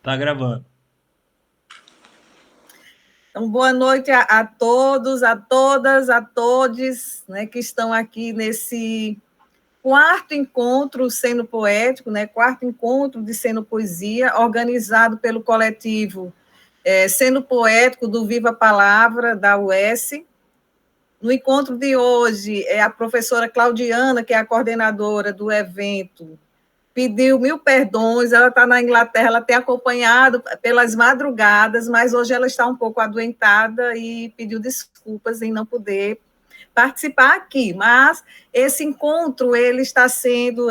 Tá gravando. Então, boa noite a todos, a todas, a todes, né, que estão aqui nesse quarto encontro Seno Poético, né, quarto encontro de Seno Poesia, organizado pelo coletivo Seno Poético do Viva a Palavra, da UES. No encontro de hoje, a professora Claudiana, que é a coordenadora do evento, pediu 1000 perdões, ela está na Inglaterra, ela tem acompanhado pelas madrugadas, mas hoje ela está um pouco adoentada e pediu desculpas em não poder participar aqui, mas esse encontro ele está sendo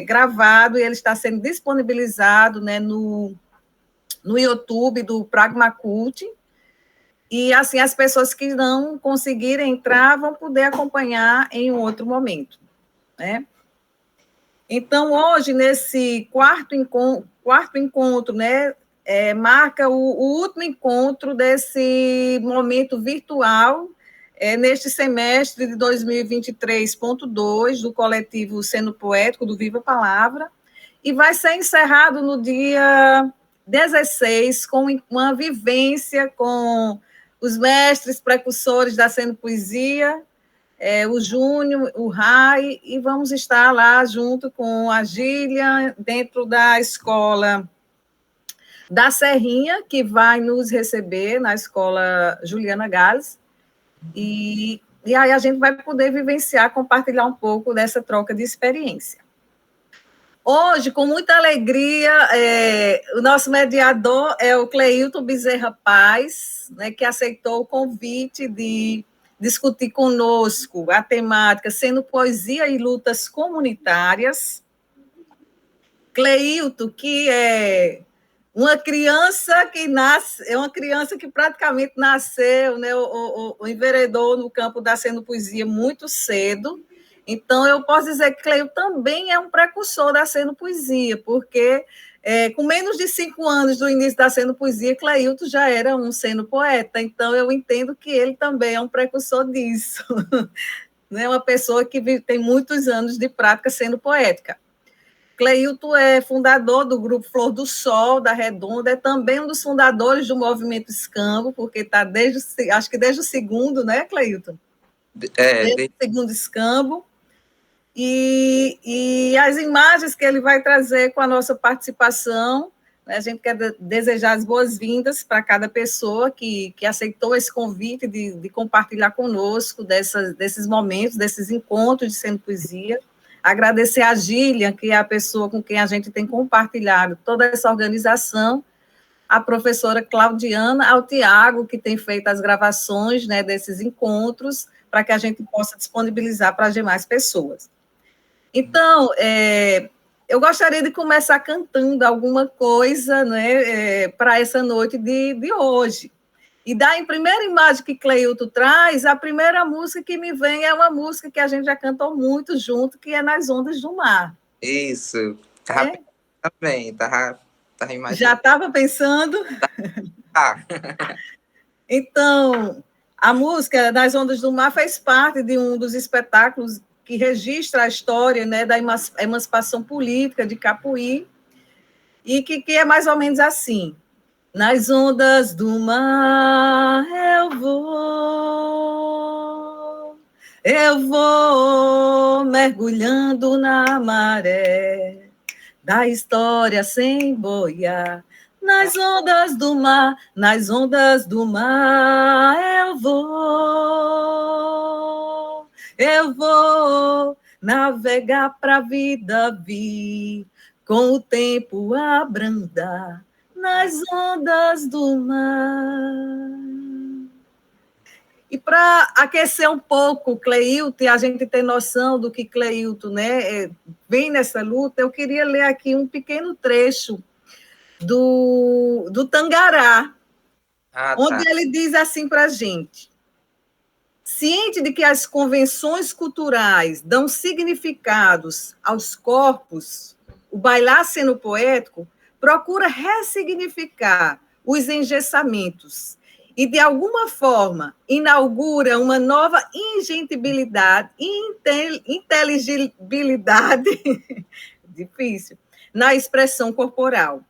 gravado e ele está sendo disponibilizado, né, no YouTube do Pragma Cult, e assim as pessoas que não conseguirem entrar vão poder acompanhar em um outro momento, né? Então, hoje, nesse quarto encontro, né, marca o último encontro desse momento virtual, neste semestre de 2023.2, do coletivo Seno Poético, do Viva a Palavra, e vai ser encerrado no dia 16, com uma vivência com os mestres precursores da Seno Poesia, o Júnior, o Rai, e vamos estar lá junto com a Gília, dentro da escola da Serrinha, que vai nos receber na escola Juliana Gales, e aí a gente vai poder vivenciar, compartilhar um pouco dessa troca de experiência. Hoje, com muita alegria, o nosso mediador é o Cleilton Bezerra Paz, né, que aceitou o convite de discutir conosco a temática Sendo Poesia e Lutas Comunitárias. Cleilton, que é uma criança que nasce, é uma criança que praticamente nasceu, né, enveredou no campo da Sendo Poesia muito cedo. Então, eu posso dizer que Cleilton também é um precursor da Seno Poesia, porque com menos de 5 anos do início da Seno Poesia, Cleilton já era um seno poeta. Então, eu entendo que ele também é um precursor disso. Né? Uma pessoa que tem muitos anos de prática sendo poética. Cleilton é fundador do grupo Flor do Sol, da Redonda, é também um dos fundadores do movimento Escambo, porque está acho que desde o segundo, né, Cleilton? Desde o segundo Escambo. E as imagens que ele vai trazer com a nossa participação, né, a gente quer desejar as boas-vindas para cada pessoa que aceitou esse convite de compartilhar conosco desses momentos, desses encontros de Sendo Poesia. Agradecer a Gília, que é a pessoa com quem a gente tem compartilhado toda essa organização, a professora Claudiana, ao Tiago, que tem feito as gravações, né, desses encontros, para que a gente possa disponibilizar para as demais pessoas. Então, eu gostaria de começar cantando alguma coisa, né, para essa noite de hoje. E da primeira imagem que Cleilton traz, a primeira música que me vem é uma música que a gente já cantou muito junto, que é Nas Ondas do Mar. Isso. Também, tava imaginando. Já estava pensando? Então, a música Nas Ondas do Mar fez parte de um dos espetáculos que registra a história, né, da emancipação política de Capuí, e que é mais ou menos assim: nas ondas do mar eu vou mergulhando na maré da história sem boiar. Nas ondas do mar eu vou navegar para a vida vir, com o tempo abrandar, nas ondas do mar. E para aquecer um pouco o Cleilton, e a gente ter noção do que Cleilton, né, vem nessa luta, eu queria ler aqui um pequeno trecho do Tangará, onde ele diz assim para a gente: ciente de que as convenções culturais dão significados aos corpos, o bailar sendo poético procura ressignificar os engessamentos e, de alguma forma, inaugura uma nova ingentibilidade e inteligibilidade difícil na expressão corporal.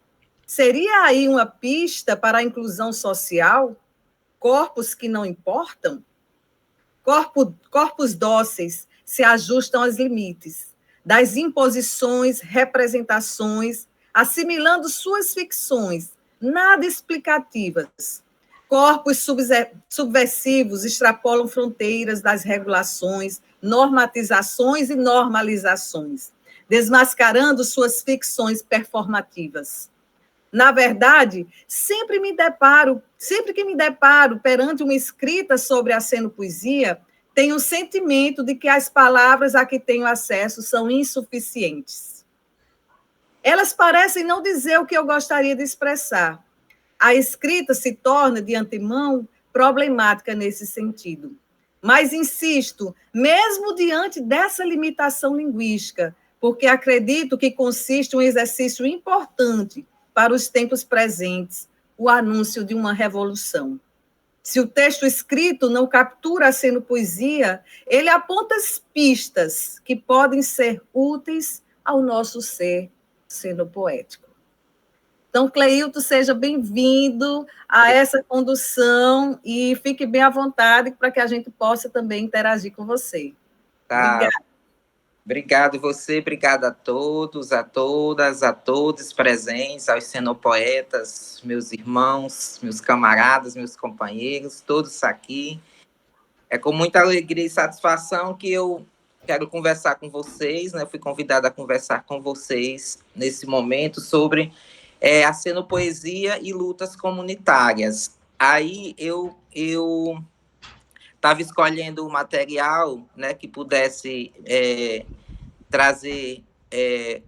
Seria aí uma pista para a inclusão social? Corpos que não importam? Corpos dóceis se ajustam aos limites das imposições, representações, assimilando suas ficções, nada explicativas. Corpos subversivos extrapolam fronteiras das regulações, normatizações e normalizações, desmascarando suas ficções performativas. Na verdade, sempre que me deparo perante uma escrita sobre a cenopoesia, tenho o sentimento de que as palavras a que tenho acesso são insuficientes. Elas parecem não dizer o que eu gostaria de expressar. A escrita se torna, de antemão, problemática nesse sentido. Mas insisto, mesmo diante dessa limitação linguística, porque acredito que consiste um exercício importante para os tempos presentes, o anúncio de uma revolução. Se o texto escrito não captura a cenopoesia, ele aponta as pistas que podem ser úteis ao nosso ser cenopoético. Então, Cleilton, seja bem-vindo a essa condução e fique bem à vontade para que a gente possa também interagir com você. Tá. Obrigada. Obrigado você, obrigado a todos, a todas, a todos presentes, aos cenopoetas, meus irmãos, meus camaradas, meus companheiros, todos aqui. É com muita alegria e satisfação que eu quero conversar com vocês, né? Fui convidada a conversar com vocês nesse momento sobre a cenopoesia e lutas comunitárias. Aí eu estava escolhendo o material, né, que pudesse trazer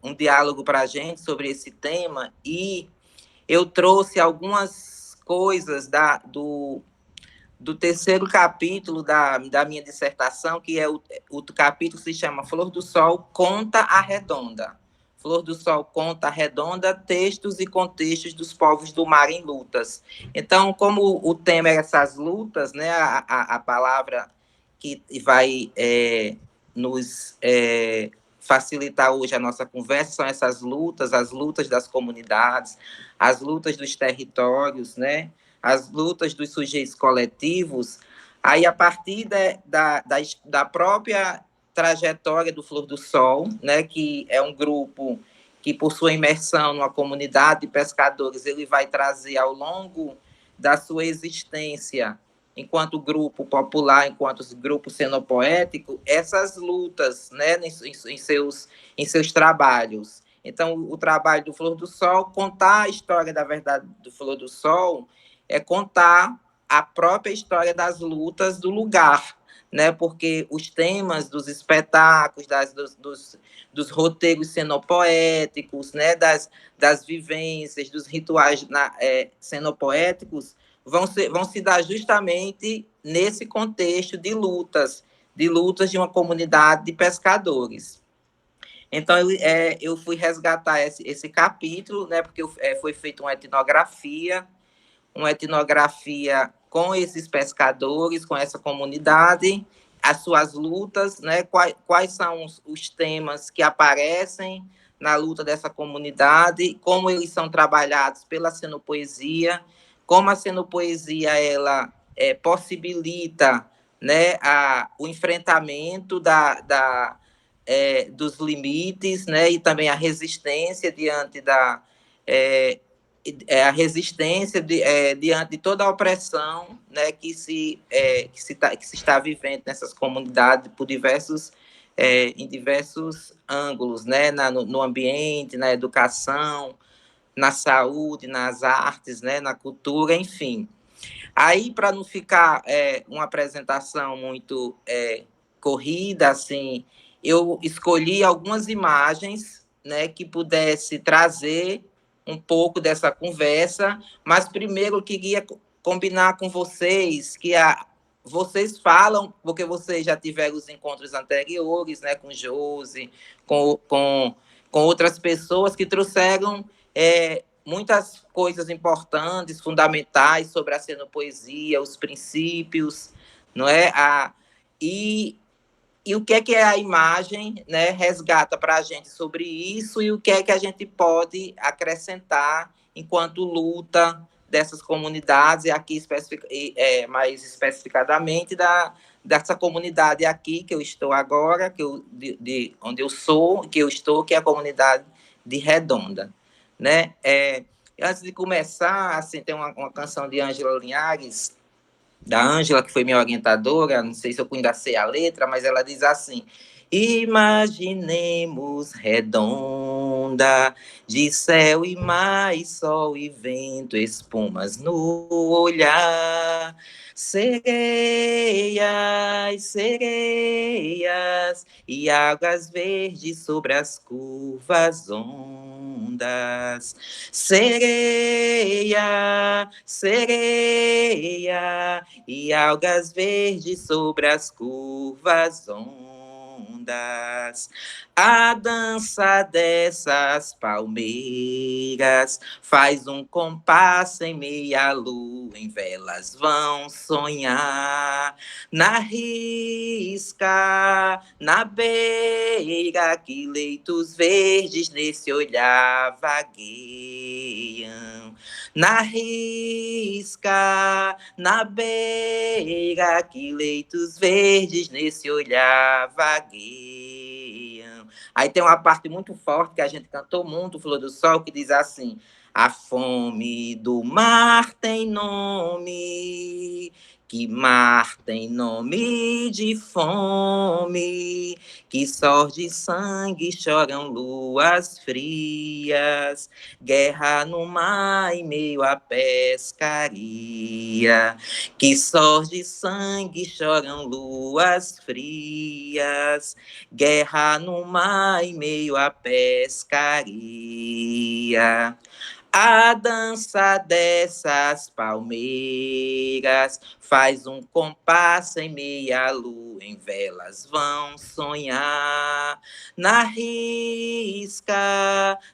um diálogo para a gente sobre esse tema, e eu trouxe algumas coisas do terceiro capítulo da minha dissertação, que é o capítulo que se chama Flor do Sol, Conta a Redonda. Flor do Sol, Conta a Redonda, Textos e Contextos dos Povos do Mar em Lutas. Então, como o tema é essas lutas, né, a palavra que vai nos facilitar hoje a nossa conversa são essas lutas, as lutas das comunidades, as lutas dos territórios, né, as lutas dos sujeitos coletivos. Aí, a partir da própria trajetória do Flor do Sol, né, que é um grupo que, por sua imersão numa comunidade de pescadores, ele vai trazer ao longo da sua existência, enquanto grupo popular, enquanto grupo cenopoético, essas lutas, né, em seus trabalhos. Então, o trabalho do Flor do Sol, contar a história da verdade do Flor do Sol, é contar a própria história das lutas do lugar, né? Porque os temas dos espetáculos, dos roteiros cenopoéticos, né? das vivências, dos rituais cenopoéticos, vão se dar justamente nesse contexto de lutas de uma comunidade de pescadores. Então, eu fui resgatar esse capítulo, né? Porque foi feita uma etnografia com esses pescadores, com essa comunidade, as suas lutas, né? Quais são os temas que aparecem na luta dessa comunidade, como eles são trabalhados pela cenopoesia, como a cenopoesia ela possibilita, né, o enfrentamento dos limites, né, e também a resistência diante a resistência diante de toda a opressão, né, que se está vivendo nessas comunidades por em diversos ângulos, né, no ambiente, na educação, na saúde, nas artes, né, na cultura, enfim. Aí, para não ficar uma apresentação muito corrida, assim, eu escolhi algumas imagens, né, que pudesse trazer um pouco dessa conversa, mas primeiro eu queria combinar com vocês que vocês falam, porque vocês já tiveram os encontros anteriores, né, com Josi, com outras pessoas que trouxeram muitas coisas importantes, fundamentais sobre a cenopoesia, os princípios, não é? E o que é a imagem, né, resgata para a gente sobre isso, e o que é que a gente pode acrescentar enquanto luta dessas comunidades, e aqui mais especificadamente dessa comunidade aqui que eu estou agora, onde eu sou, que eu estou, que é a comunidade de Redonda, né? Antes de começar, assim, tem uma canção de Ângela Linhares, da Ângela, que foi minha orientadora, não sei se eu ainda sei a letra, mas ela diz assim: imaginemos Redonda, de céu e mar, e sol e vento, espumas no olhar, sereias, sereias, e águas verdes sobre as curvas ondas. Sereia, sereia, e algas verdes sobre as curvas ondas. A dança dessas palmeiras faz um compasso em meia lua, em velas vão sonhar. Na risca, na beira, que leitos verdes nesse olhar vagueiam. Na risca, na beira, que leitos verdes nesse olhar vagueiam. Aí tem uma parte muito forte que a gente cantou muito, Flor do Sol, que diz assim: a fome do mar tem nome, que mar tem nome de fome, que sorge sangue, choram luas frias, guerra no mar em meio à pescaria, que sorge sangue, choram luas frias, guerra no mar em meio à pescaria. A dança dessas palmeiras faz um compasso em meia lua, em velas vão sonhar. Na risca,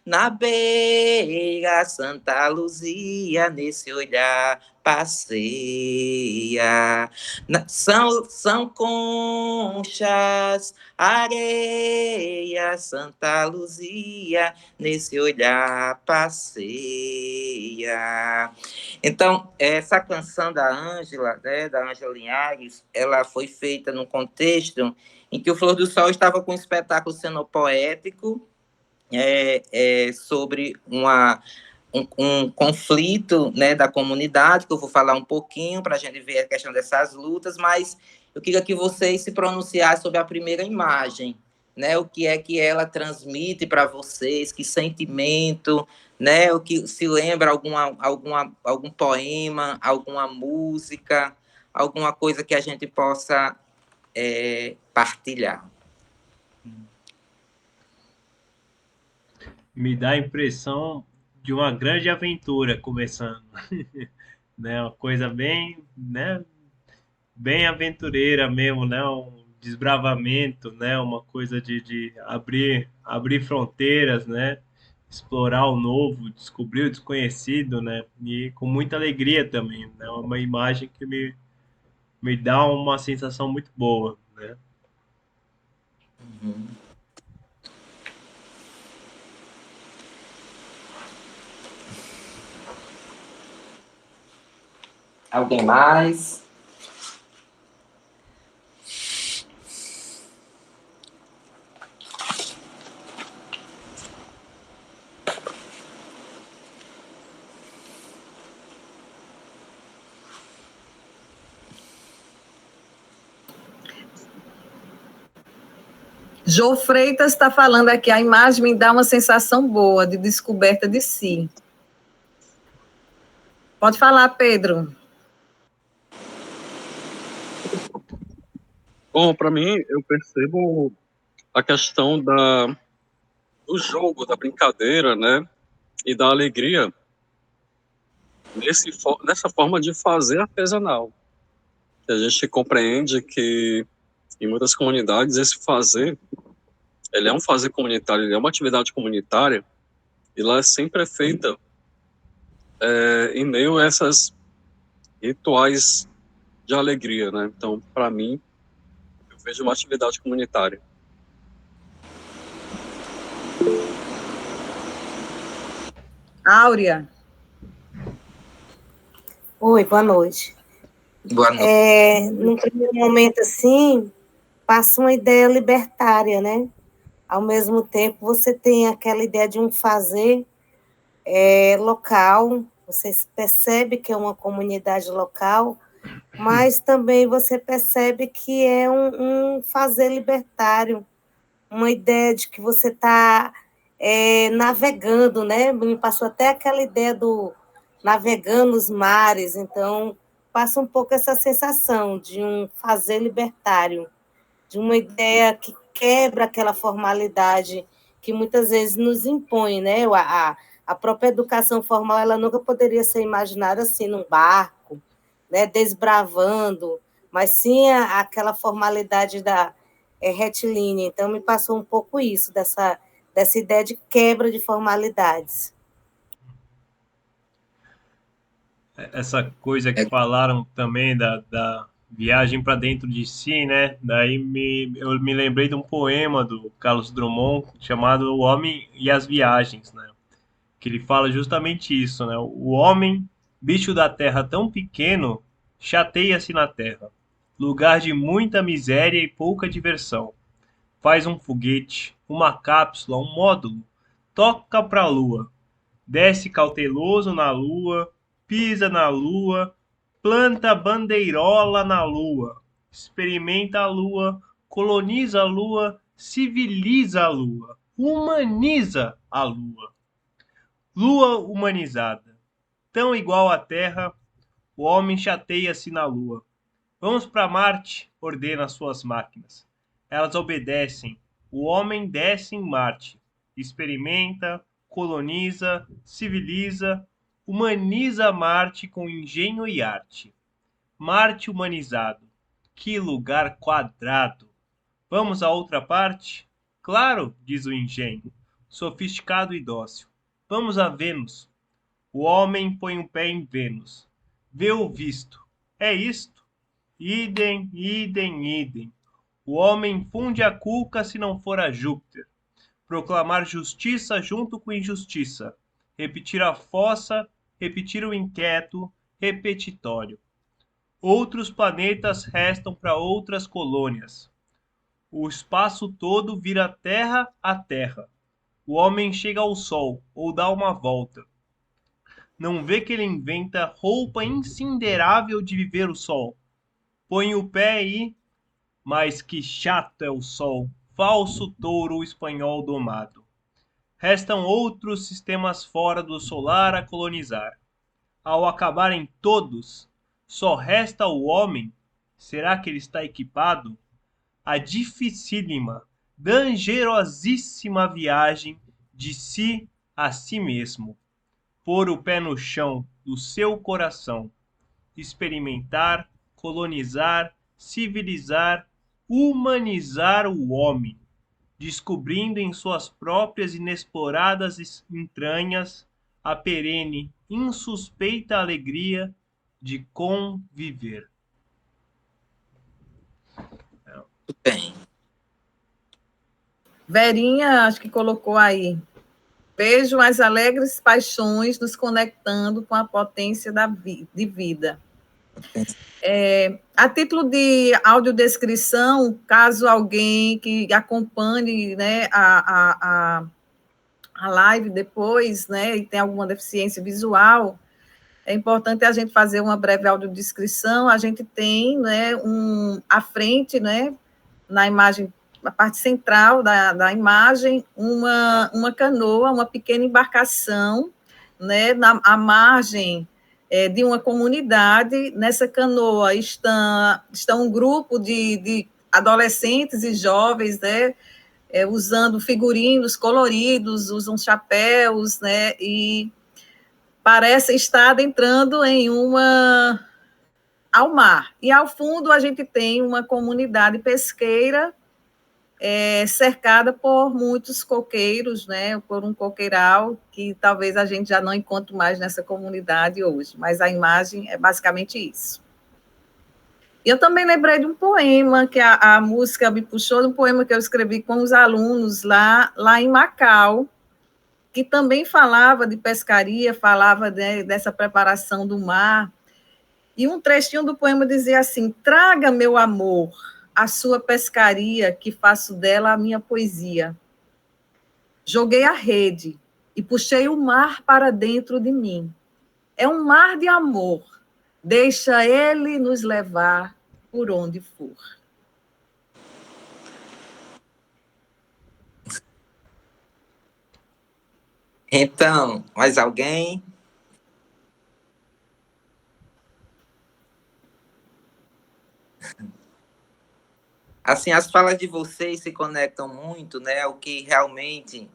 na beira, Santa Luzia nesse olhar passeia. São conchas, areia, Santa Luzia nesse olhar passeia. Então, essa canção da Ângela, né, da Ângela Linhares, ela foi feita num contexto em que o Flor do Sol estava com um espetáculo cenopoético sobre um conflito, né, da comunidade, que eu vou falar um pouquinho para a gente ver a questão dessas lutas, mas eu queria que vocês se pronunciassem sobre a primeira imagem, né, o que é que ela transmite para vocês, que sentimento, né, o que se lembra algum poema, alguma música, alguma coisa que a gente possa partilhar. Me dá a impressão de uma grande aventura começando, né? Uma coisa bem, né? Bem aventureira mesmo, né? Um desbravamento, né? Uma coisa de abrir fronteiras, né? Explorar o novo, descobrir o desconhecido, né? E com muita alegria também, né? Uma imagem que me dá uma sensação muito boa, né? Uhum. Alguém mais? Jô Freitas está falando aqui, a imagem me dá uma sensação boa de descoberta de si. Pode falar, Pedro. Bom, para mim, eu percebo a questão do jogo, da brincadeira, né? E da alegria nessa forma de fazer artesanal. A gente compreende que em muitas comunidades esse fazer, ele é um fazer comunitário, ele é uma atividade comunitária, e ela sempre é feita em meio a essas rituais de alegria, né? Então, para mim, eu vejo uma atividade comunitária. Áurea. Oi, boa noite. Boa noite. No primeiro momento, assim, passa uma ideia libertária, né? Ao mesmo tempo, você tem aquela ideia de um fazer local, você percebe que é uma comunidade local, mas também você percebe que é um fazer libertário, uma ideia de que você está navegando, né? Me passou até aquela ideia do navegando os mares, então passa um pouco essa sensação de um fazer libertário, de uma ideia que quebra aquela formalidade que muitas vezes nos impõe, né? A própria educação formal, ela nunca poderia ser imaginada assim, num barco, né? Desbravando, mas sim aquela formalidade retilínea. Então, me passou um pouco isso, dessa ideia de quebra de formalidades. Essa coisa que falaram também da viagem para dentro de si, né? Daí eu me lembrei de um poema do Carlos Drummond chamado O Homem e as Viagens, né? Que ele fala justamente isso, né? O homem, bicho da terra tão pequeno, chateia-se na terra, lugar de muita miséria e pouca diversão. Faz um foguete, uma cápsula, um módulo, toca pra lua, desce cauteloso na lua, pisa na lua, planta bandeirola na lua, experimenta a lua, coloniza a lua, civiliza a lua, humaniza a lua. Lua humanizada, tão igual à Terra, o homem chateia-se na Lua. Vamos para Marte, ordena suas máquinas. Elas obedecem. O homem desce em Marte, experimenta, coloniza, civiliza, humaniza Marte com engenho e arte. Marte humanizado. Que lugar quadrado! Vamos à outra parte? Claro, diz o engenho, sofisticado e dócil. Vamos a Vênus. O homem põe um pé em Vênus. Vê o visto. É isto? Idem, idem, idem. O homem funde a cuca se não for a Júpiter. Proclamar justiça junto com injustiça. Repetir a fossa, repetir o inquieto, repetitório. Outros planetas restam para outras colônias. O espaço todo vira terra a terra. O homem chega ao sol ou dá uma volta. Não vê que ele inventa roupa incinderável de viver o sol. Põe o pé aí, mas que chato é o sol, falso touro espanhol domado. Restam outros sistemas fora do solar a colonizar. Ao acabarem todos, só resta o homem. Será que ele está equipado? A dificílima, dangerosíssima viagem de si a si mesmo. Pôr o pé no chão do seu coração, experimentar, colonizar, civilizar, humanizar o homem, descobrindo em suas próprias inexploradas entranhas a perene, insuspeita alegria de conviver. Muito bem. Verinha, acho que colocou aí. Vejo as alegres paixões nos conectando com a potência de vida. A título de audiodescrição, caso alguém que acompanhe, né, a live depois, né, e tem alguma deficiência visual, é importante a gente fazer uma breve audiodescrição. A gente tem, né, à frente, né, na imagem, na parte central da imagem, uma canoa, uma pequena embarcação, né, à margem de uma comunidade. Nessa canoa está um grupo de adolescentes e jovens, né, usando figurinos coloridos, usam chapéus, né, e parece estar adentrando ao mar. E ao fundo a gente tem uma comunidade pesqueira cercada por muitos coqueiros, né, por um coqueiral que talvez a gente já não encontre mais nessa comunidade hoje, mas a imagem é basicamente isso. E eu também lembrei de um poema, que a música me puxou, de um poema que eu escrevi com os alunos lá em Macau, que também falava de pescaria, falava dessa preparação do mar, E um trechinho do poema dizia assim: traga, meu amor, a sua pescaria, que faço dela a minha poesia. Joguei a rede e puxei o mar para dentro de mim. É um mar de amor, deixa ele nos levar por onde for. Então, mais alguém? Assim, as falas de vocês se conectam muito, né? O que realmente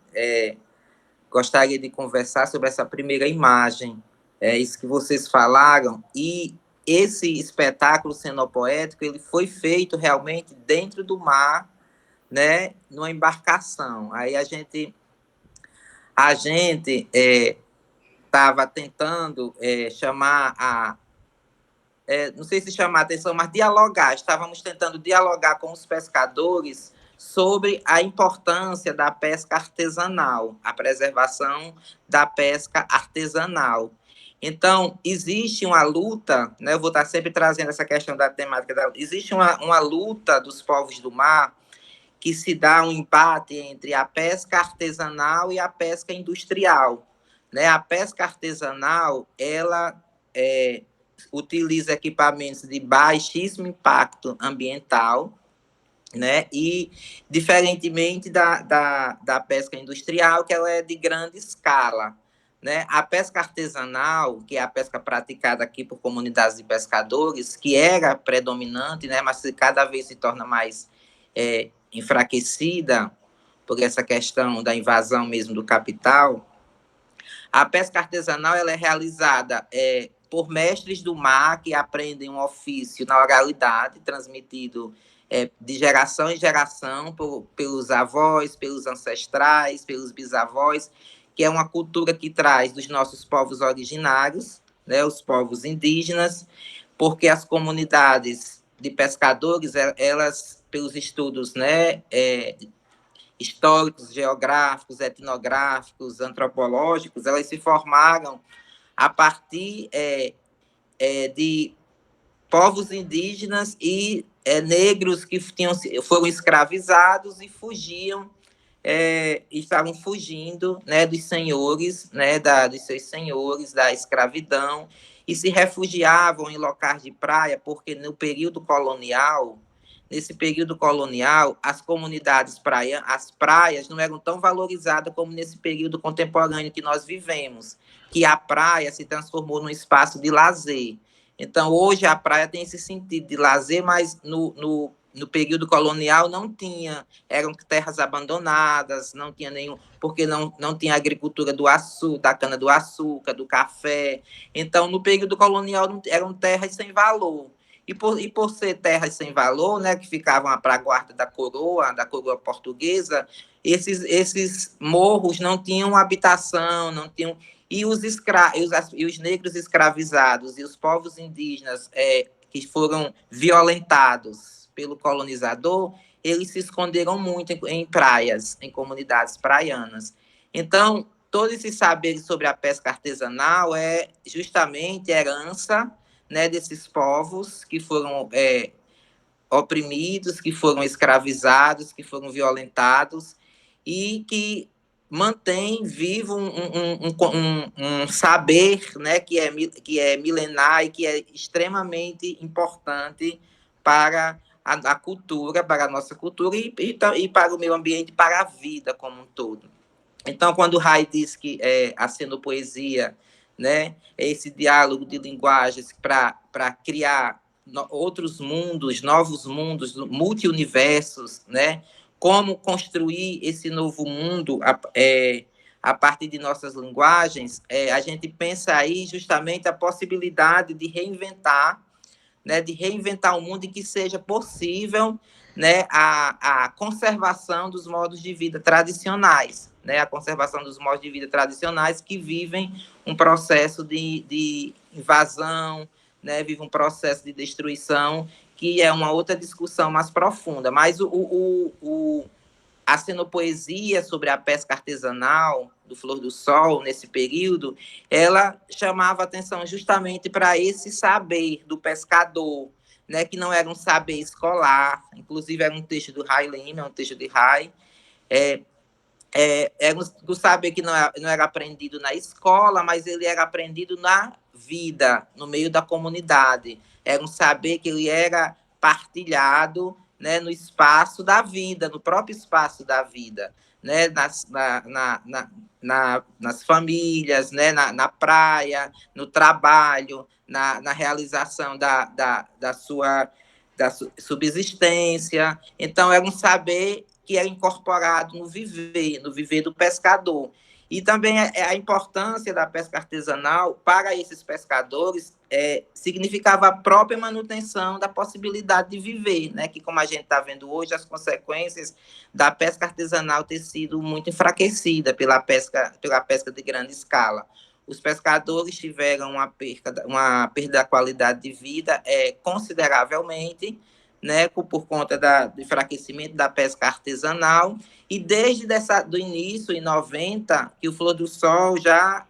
gostaria de conversar sobre essa primeira imagem, isso que vocês falaram, e esse espetáculo cenopoético, ele foi feito realmente dentro do mar, né? Numa embarcação. Aí a gente estava tentando chamar não sei se chamar a atenção, mas dialogar. Estávamos tentando dialogar com os pescadores sobre a importância da pesca artesanal, a preservação da pesca artesanal. Então, existe uma luta, né? Eu vou estar sempre trazendo essa questão da temática, existe uma luta dos povos do mar que se dá um empate entre a pesca artesanal e a pesca industrial, né? A pesca artesanal, ela utiliza equipamentos de baixíssimo impacto ambiental, né? E diferentemente da pesca industrial, que ela é de grande escala, né? A pesca artesanal, que é a pesca praticada aqui por comunidades de pescadores, que era predominante, né? Mas cada vez se torna mais enfraquecida por essa questão da invasão mesmo do capital. A pesca artesanal ela é realizada por mestres do mar que aprendem um ofício na oralidade, transmitido de geração em geração pelos avós, pelos ancestrais, pelos bisavós, que é uma cultura que traz dos nossos povos originários, né, os povos indígenas, porque as comunidades de pescadores, elas, pelos estudos, né, históricos, geográficos, etnográficos, antropológicos, elas se formaram a partir de povos indígenas e negros que foram escravizados e fugiam, estavam fugindo, né, dos senhores, né, dos seus senhores, da escravidão, e se refugiavam em locais de praia, porque no período colonial, nesse período colonial, as comunidades as praias não eram tão valorizadas como nesse período contemporâneo que nós vivemos, que a praia se transformou num espaço de lazer. Então, hoje a praia tem esse sentido de lazer, mas no período colonial não tinha, eram terras abandonadas, não tinha nenhum, porque não tinha agricultura do açúcar, da cana-do-açúcar, do café. Então, no período colonial eram terras sem valor. E por ser terras sem valor, né, que ficavam para a guarda da coroa portuguesa, esses morros não tinham habitação, não tinham. E os negros escravizados e os povos indígenas que foram violentados pelo colonizador, eles se esconderam muito em praias, em comunidades praianas. Então, todo esse saber sobre a pesca artesanal é justamente herança, né, desses povos que foram oprimidos, que foram escravizados, que foram violentados e que mantém vivo um saber, né, que é milenar e que é extremamente importante para a cultura, para a nossa cultura e para o meio ambiente, para a vida como um todo. Então, quando o Rai diz que a cenopoesia, né, é esse diálogo de linguagens para criar outros mundos, novos mundos, multi-universos, né? Como construir esse novo mundo a partir de nossas linguagens, a gente pensa aí justamente a possibilidade de reinventar, né, de reinventar um mundo em que seja possível, né, a conservação dos modos de vida tradicionais, né, a conservação dos modos de vida tradicionais que vivem um processo de invasão, né, vive um processo de destruição, que é uma outra discussão mais profunda. Mas a cenopoesia sobre a pesca artesanal do Flor do Sol, nesse período, ela chamava atenção justamente para esse saber do pescador, né, que não era um saber escolar, inclusive era um texto do Ray Lima, um texto de Ray, era um saber que não era aprendido na escola, mas ele era aprendido na vida, no meio da comunidade. Era um saber que ele era partilhado, né, no espaço da vida, no próprio espaço da vida, né, nas famílias, né, na praia, no trabalho, na realização da sua subsistência. Então, era um saber que é incorporado no viver do pescador. E também a importância da pesca artesanal para esses pescadores significava a própria manutenção da possibilidade de viver, né? Que, como a gente está vendo hoje, as consequências da pesca artesanal ter sido muito enfraquecida pela pesca de grande escala. Os pescadores tiveram uma perda da qualidade de vida consideravelmente, né, por conta do enfraquecimento da pesca artesanal, e desde do início, em 90, que o Flor do Sol já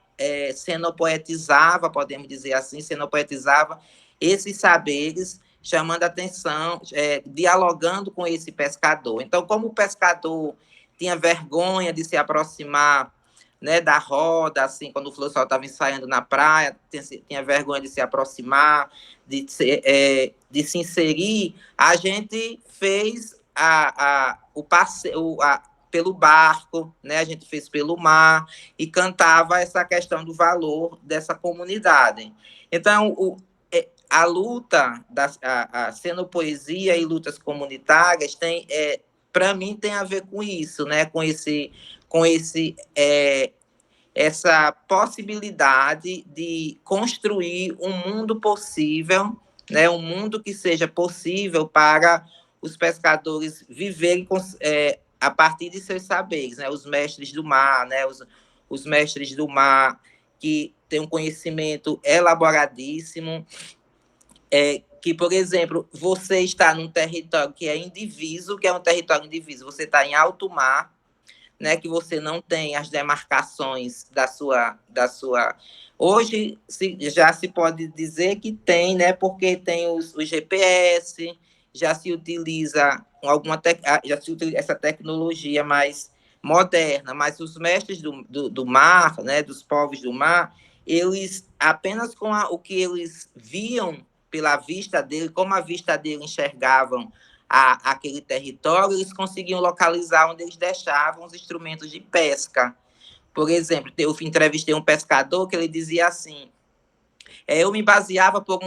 cenopoetizava, podemos dizer assim, cenopoetizava esses saberes, chamando a atenção, dialogando com esse pescador. Então, como o pescador tinha vergonha de se aproximar, né, da roda, assim, quando o Flor do Sol estava ensaiando na praia, tinha vergonha de se aproximar, de se inserir, a gente fez o passeio pelo barco, né? A gente fez pelo mar e cantava essa questão do valor dessa comunidade. Então, a luta a cenopoesia e lutas comunitárias para mim tem a ver com isso, né? Com essa possibilidade de construir um mundo possível, né, um mundo que seja possível para os pescadores viverem a partir de seus saberes, né, os mestres do mar, né, os mestres do mar que têm um conhecimento elaboradíssimo, que, por exemplo, você está num território que é indiviso, que é um território indiviso, você está em alto mar, né, que você não tem as demarcações da sua... Hoje já se pode dizer que tem, né, porque tem o GPS, já se utiliza essa tecnologia mais moderna, mas os mestres do mar, né, dos povos do mar, eles apenas com o que eles viam pela vista dele, como a vista dele enxergavam aquele território, eles conseguiam localizar onde eles deixavam os instrumentos de pesca. Por exemplo, eu entrevistei um pescador que ele dizia assim, eu me baseava por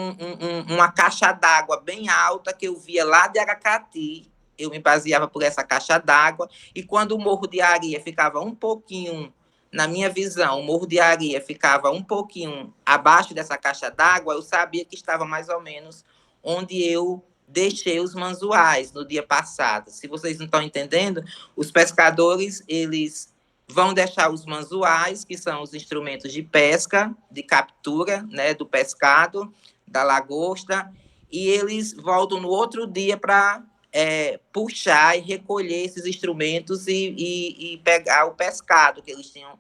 uma caixa d'água bem alta que eu via lá de Aracati, eu me baseava por essa caixa d'água, e quando o Morro de Areia ficava um pouquinho, na minha visão, o Morro de Areia ficava um pouquinho abaixo dessa caixa d'água, eu sabia que estava mais ou menos onde eu deixei os manzoais no dia passado. Se vocês não estão entendendo, os pescadores, eles vão deixar os manzoais, que são os instrumentos de pesca, de captura, né, do pescado, da lagosta, e eles voltam no outro dia para puxar e recolher esses instrumentos e pegar o pescado que eles tinham,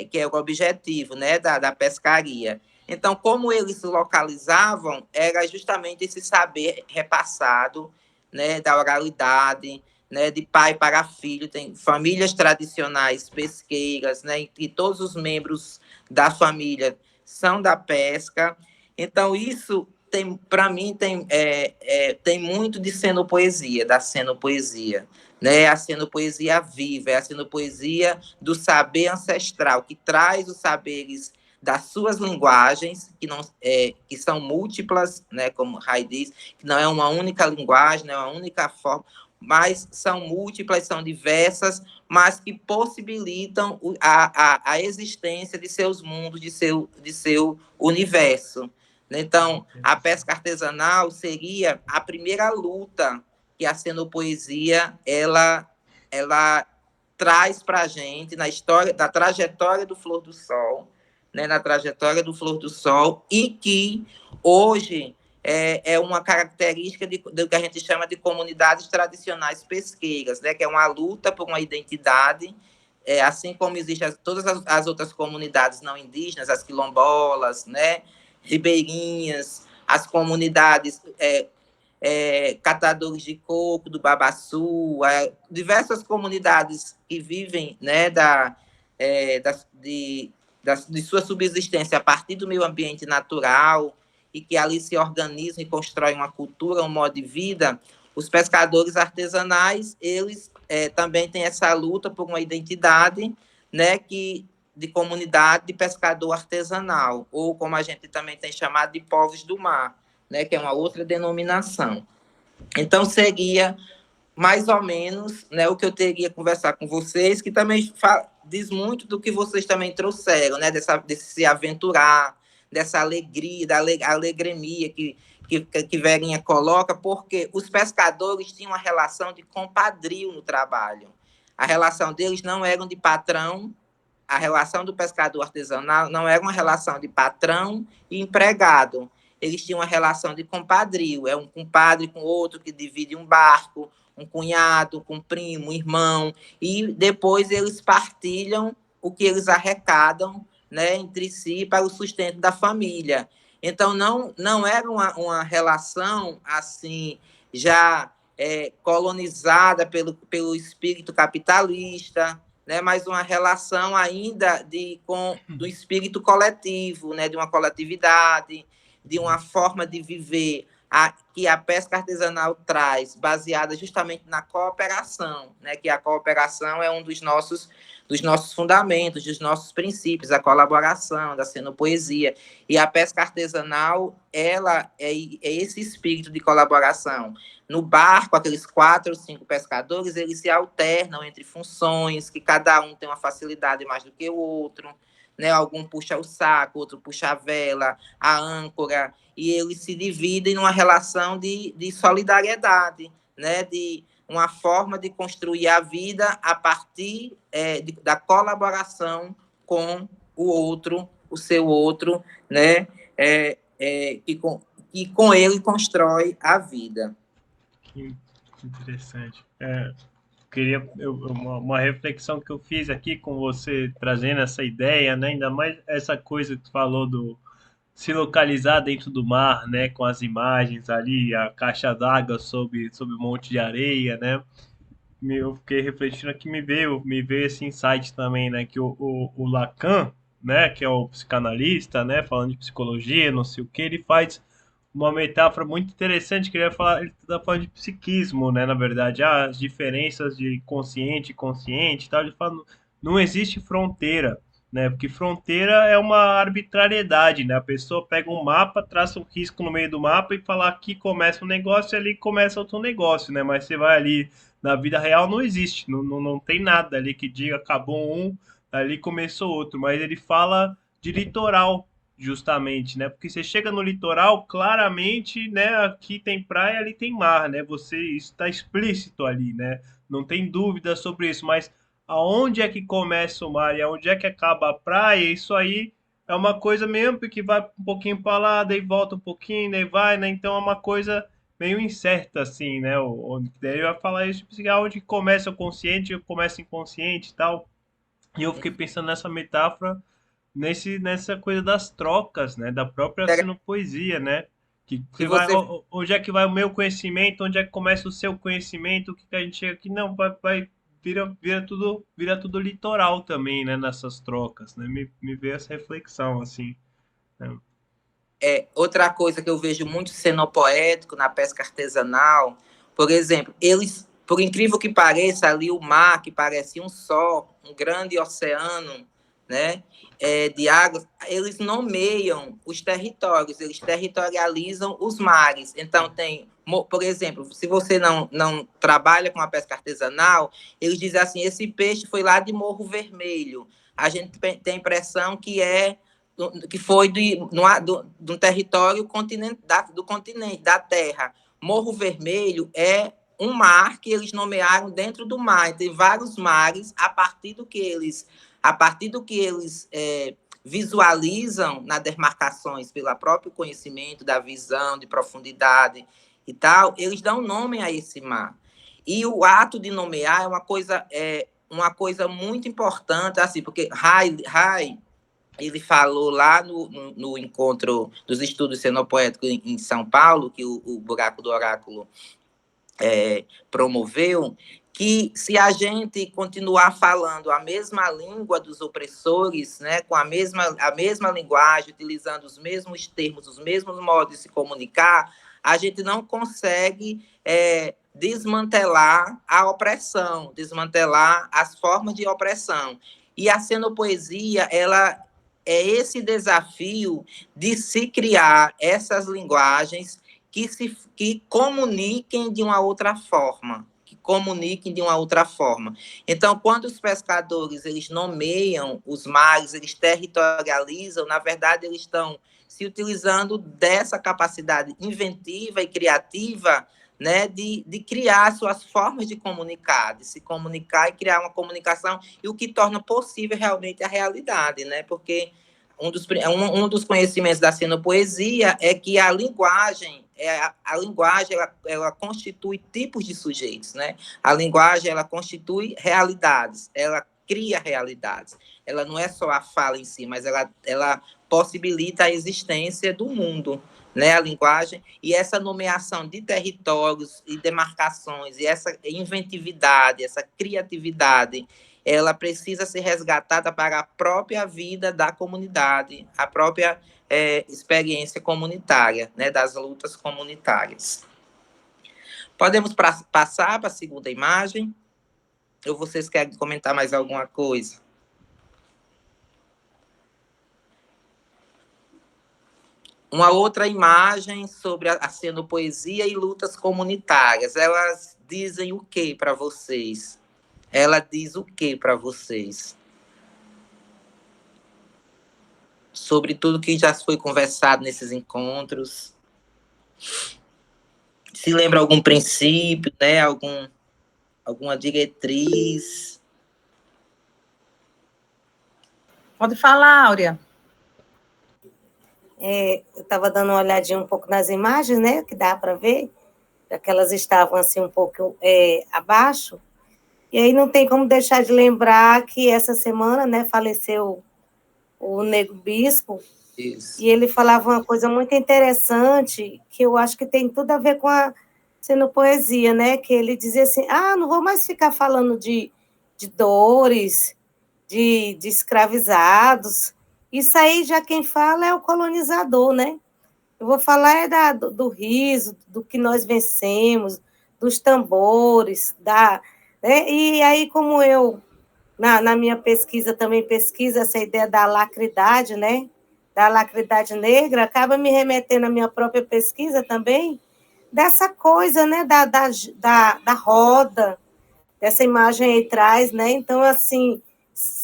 que é o objetivo, né, da pescaria. Então, como eles se localizavam, era justamente esse saber repassado, né, da oralidade, né, de pai para filho. Tem famílias tradicionais pesqueiras, né, e todos os membros da família são da pesca. Então, isso, para mim, tem muito de cenopoesia, da cenopoesia. Né? A cenopoesia viva, é a cenopoesia do saber ancestral, que traz os saberes das suas linguagens, que são múltiplas, né, como Ray diz, que não é uma única linguagem, não é uma única forma, mas são múltiplas, são diversas, mas que possibilitam a existência de seus mundos, de seu universo. Então, a pesca artesanal seria a primeira luta que a cenopoesia ela traz para a gente na história da trajetória do Flor do Sol, né, na trajetória do Flor do Sol, e que hoje é uma característica do que a gente chama de comunidades tradicionais pesqueiras, né, que é uma luta por uma identidade, assim como existem todas as outras comunidades não indígenas, as quilombolas, né, ribeirinhas, as comunidades catadores de coco, do Babaçu, diversas comunidades que vivem, né, de sua subsistência a partir do meio ambiente natural e que ali se organizam e constroem uma cultura, um modo de vida. Os pescadores artesanais, eles também têm essa luta por uma identidade, né, de comunidade de pescador artesanal, ou como a gente também tem chamado de povos do mar, né, que é uma outra denominação. Então, seria mais ou menos, né, o que eu teria que conversar com vocês, que também diz muito do que vocês também trouxeram, né, desse se aventurar, dessa alegria, da alegremia que Verinha coloca, porque os pescadores tinham uma relação de compadrio no trabalho. A relação deles não era de patrão, a relação do pescador artesanal não era uma relação de patrão e empregado. Eles tinham uma relação de compadrio, um compadre com outro que divide um barco, um cunhado com um primo, um irmão, e depois eles partilham o que eles arrecadam, né, entre si para o sustento da família. Então, não era uma relação assim já colonizada pelo espírito capitalista, né, mas uma relação ainda do espírito coletivo, né, de uma coletividade, de uma forma de viver que a pesca artesanal traz, baseada justamente na cooperação, né, que a cooperação é um dos nossos fundamentos, dos nossos princípios, a colaboração, da cenopoesia. E a pesca artesanal, ela é esse espírito de colaboração. No barco, aqueles 4 ou 5 pescadores, eles se alternam entre funções, que cada um tem uma facilidade mais do que o outro, né? Algum puxa o saco, outro puxa a vela, a âncora, e eles se dividem numa relação de solidariedade, né? De uma forma de construir a vida a partir da colaboração com o outro, o seu outro, né? Que com ele constrói a vida. Que interessante. Queria uma reflexão que eu fiz aqui com você, trazendo essa ideia, né? Ainda mais essa coisa que tu falou do se localizar dentro do mar, né? Com as imagens ali, a caixa d'água sob um monte de areia, né? Eu fiquei refletindo aqui, me veio esse insight também, né? Que o Lacan, né? Que é o psicanalista, né? Falando de psicologia, não sei o que, ele faz uma metáfora muito interessante que ele está falando de psiquismo, né? Na verdade, as diferenças de consciente e inconsciente e tal. Ele fala, não existe fronteira, né? Porque fronteira é uma arbitrariedade, né? A pessoa pega um mapa, traça um risco no meio do mapa e fala aqui começa um negócio e ali começa outro negócio, né? Mas você vai ali, na vida real não existe, não tem nada ali que diga acabou um, ali começou outro, mas ele fala de litoral, justamente, né? Porque você chega no litoral, claramente, né? Aqui tem praia, ali tem mar, né? Isso está explícito ali, né? Não tem dúvida sobre isso, mas aonde é que começa o mar e aonde é que acaba a praia, isso aí é uma coisa mesmo que vai um pouquinho para lá, daí volta um pouquinho, daí vai, né? Então é uma coisa meio incerta, assim, né? Daí eu ia falar isso, tipo, onde começa o consciente, começa o inconsciente e tal. E eu fiquei pensando nessa metáfora nessa coisa das trocas, né? Da própria sinopoesia, né? Que vai, onde é que vai o meu conhecimento, onde é que começa o seu conhecimento, o que a gente chega aqui, não, vira tudo litoral também, né? Nessas trocas, né? Me veio essa reflexão, assim. Né? Outra coisa que eu vejo muito cenopoético na pesca artesanal, por exemplo, eles, por incrível que pareça, ali o mar, que parecia um grande oceano, né, de águas, eles nomeiam os territórios, eles territorializam os mares. Então, por exemplo, se você não trabalha com a pesca artesanal, eles dizem assim, esse peixe foi lá de Morro Vermelho. A gente tem a impressão que foi de um território do continente, da terra. Morro Vermelho é um mar que eles nomearam dentro do mar. Tem vários mares a partir do que eles visualizam nas demarcações pelo próprio conhecimento, da visão, de profundidade e tal, eles dão nome a esse mar. E o ato de nomear é uma coisa muito importante, assim, porque Rai ele falou lá no encontro dos estudos xenopoéticos em São Paulo, que o Buraco do Oráculo promoveu, que se a gente continuar falando a mesma língua dos opressores, né, com a mesma linguagem, utilizando os mesmos termos, os mesmos modos de se comunicar, a gente não consegue desmantelar a opressão, desmantelar as formas de opressão. E a xenopoesia, ela é esse desafio de se criar essas linguagens que comuniquem de uma outra forma, Então, quando os pescadores eles nomeiam os mares, eles territorializam, na verdade, eles estão se utilizando dessa capacidade inventiva e criativa, né, de criar suas formas de comunicar, de se comunicar e criar uma comunicação, e o que torna possível realmente a realidade, né? Porque um dos conhecimentos da xenopoesia é que a linguagem ela constitui tipos de sujeitos, né? A linguagem ela constitui realidades, ela cria realidades. Ela não é só a fala em si, mas ela possibilita a existência do mundo, né? A linguagem e essa nomeação de territórios e demarcações e essa inventividade, essa criatividade, ela precisa ser resgatada para a própria vida da comunidade, a própria experiência comunitária, né, das lutas comunitárias. Podemos passar para a segunda imagem? Ou vocês querem comentar mais alguma coisa? Uma outra imagem sobre a xenopoesia e lutas comunitárias. Elas dizem o que para vocês? Ela diz o que para vocês? Sobre tudo que já foi conversado nesses encontros. Se lembra algum princípio, né? Alguma diretriz? Pode falar, Áurea. Eu estava dando uma olhadinha um pouco nas imagens, né? Que dá para ver, já que elas estavam assim um pouco abaixo. E aí não tem como deixar de lembrar que essa semana, né, faleceu o Nego Bispo. Isso. E ele falava uma coisa muito interessante, que eu acho que tem tudo a ver com a xenopoesia, né? Que ele dizia assim, não vou mais ficar falando de dores, de escravizados. Isso aí já quem fala é o colonizador, né? Eu vou falar do riso, do que nós vencemos, dos tambores, né? E aí, como eu, na minha pesquisa, também pesquiso essa ideia da alacridade, né? Da alacridade negra, acaba me remetendo à minha própria pesquisa também, dessa coisa, né? Da roda, dessa imagem aí atrás, né? Então, assim,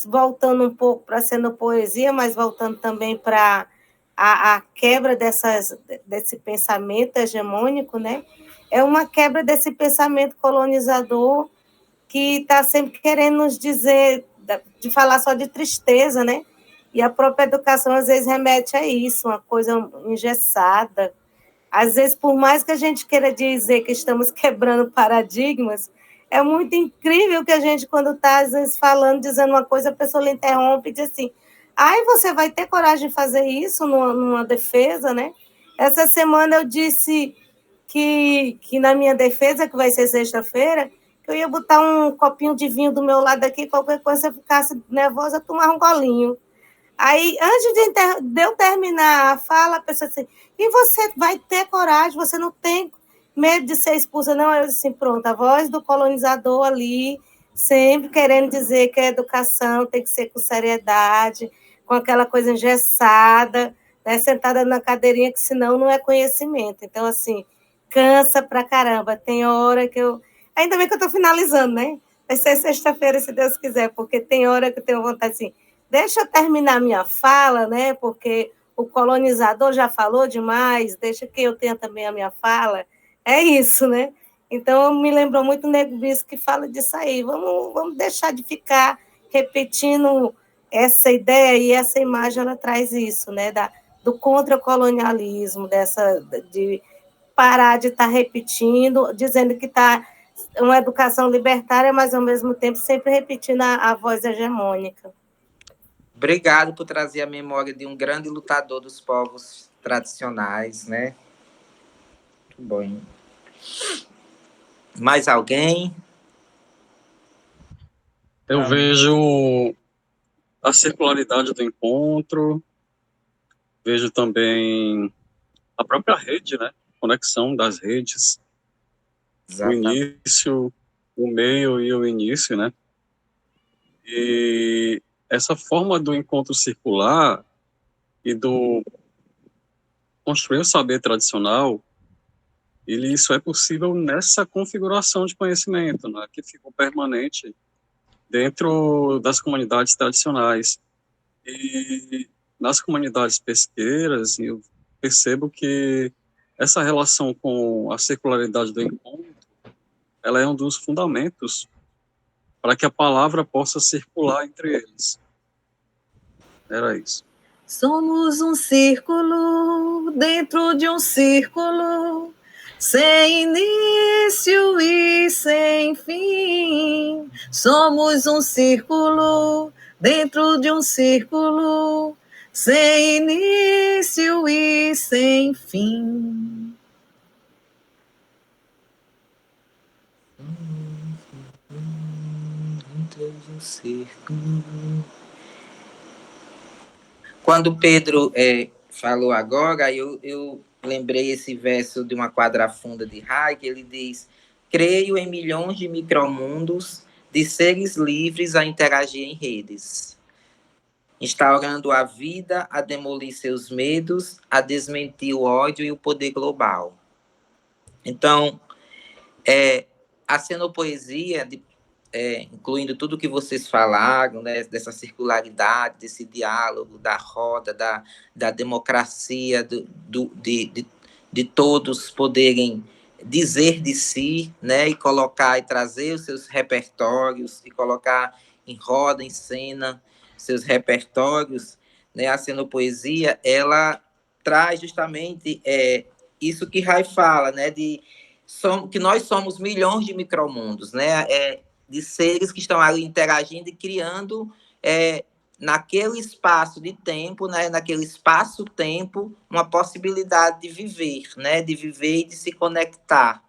voltando um pouco para a xenopoesia, mas voltando também para a quebra desse pensamento hegemônico, né? É uma quebra desse pensamento colonizador que está sempre querendo nos dizer, de falar só de tristeza, né? E a própria educação, às vezes, remete a isso, uma coisa engessada. Às vezes, por mais que a gente queira dizer que estamos quebrando paradigmas, é muito incrível que a gente, quando está, às vezes, falando, dizendo uma coisa, a pessoa lhe interrompe e diz assim, você vai ter coragem de fazer isso numa defesa, né? Essa semana eu disse que na minha defesa, que vai ser sexta-feira, que eu ia botar um copinho de vinho do meu lado aqui, qualquer coisa, se eu ficasse nervosa, tomar um golinho. Aí, antes de eu terminar a fala, a pessoa disse, e você vai ter coragem, você não tem medo de ser expulsa, não? Eu disse assim, pronto, a voz do colonizador ali, sempre querendo dizer que a educação tem que ser com seriedade, com aquela coisa engessada, né, sentada na cadeirinha, que senão não é conhecimento. Então, assim, cansa pra caramba. Tem hora que eu... Ainda bem que eu estou finalizando, né? Vai ser sexta-feira, se Deus quiser, porque tem hora que eu tenho vontade, assim, deixa eu terminar minha fala, né? Porque o colonizador já falou demais, deixa que eu tenha também a minha fala. É isso, né? Então, me lembrou muito o Nego Bispo que fala disso aí. Vamos deixar de ficar repetindo essa ideia e essa imagem, ela traz isso, né, do contracolonialismo, de parar de estar repetindo, dizendo que está uma educação libertária, mas, ao mesmo tempo, sempre repetindo a voz hegemônica. Obrigado por trazer a memória de um grande lutador dos povos tradicionais, né? Muito bom. Mais alguém? Eu vejo a circularidade do encontro, vejo também a própria rede, né? Conexão das redes, Exatamente. o início, o meio e o início, né? E essa forma do encontro circular e do construir o saber tradicional, isso é possível nessa configuração de conhecimento, né? Que ficou permanente dentro das comunidades tradicionais. E nas comunidades pesqueiras, eu percebo que essa relação com a circularidade do encontro, ela é um dos fundamentos para que a palavra possa circular entre eles. Era isso. Somos um círculo dentro de um círculo, sem início e sem fim. Somos um círculo dentro de um círculo, sem início e sem fim. Quando o Pedro falou agora, eu lembrei esse verso de uma quadra funda de Hayek, ele diz: creio em milhões de micromundos de seres livres a interagir em redes, instaurando a vida, a demolir seus medos, a desmentir o ódio e o poder global. Então, a xenopoesia, incluindo tudo que vocês falaram, né, dessa circularidade, desse diálogo, da roda, da democracia, de todos poderem dizer de si, né, e colocar e trazer os seus repertórios, e colocar em roda, em cena, seus repertórios, né, a xenopoesia, ela traz justamente isso que Rai fala, né, que nós somos milhões de micromundos, né, de seres que estão ali interagindo e criando naquele espaço de tempo, né, naquele espaço-tempo, uma possibilidade de viver, né, de viver e de se conectar,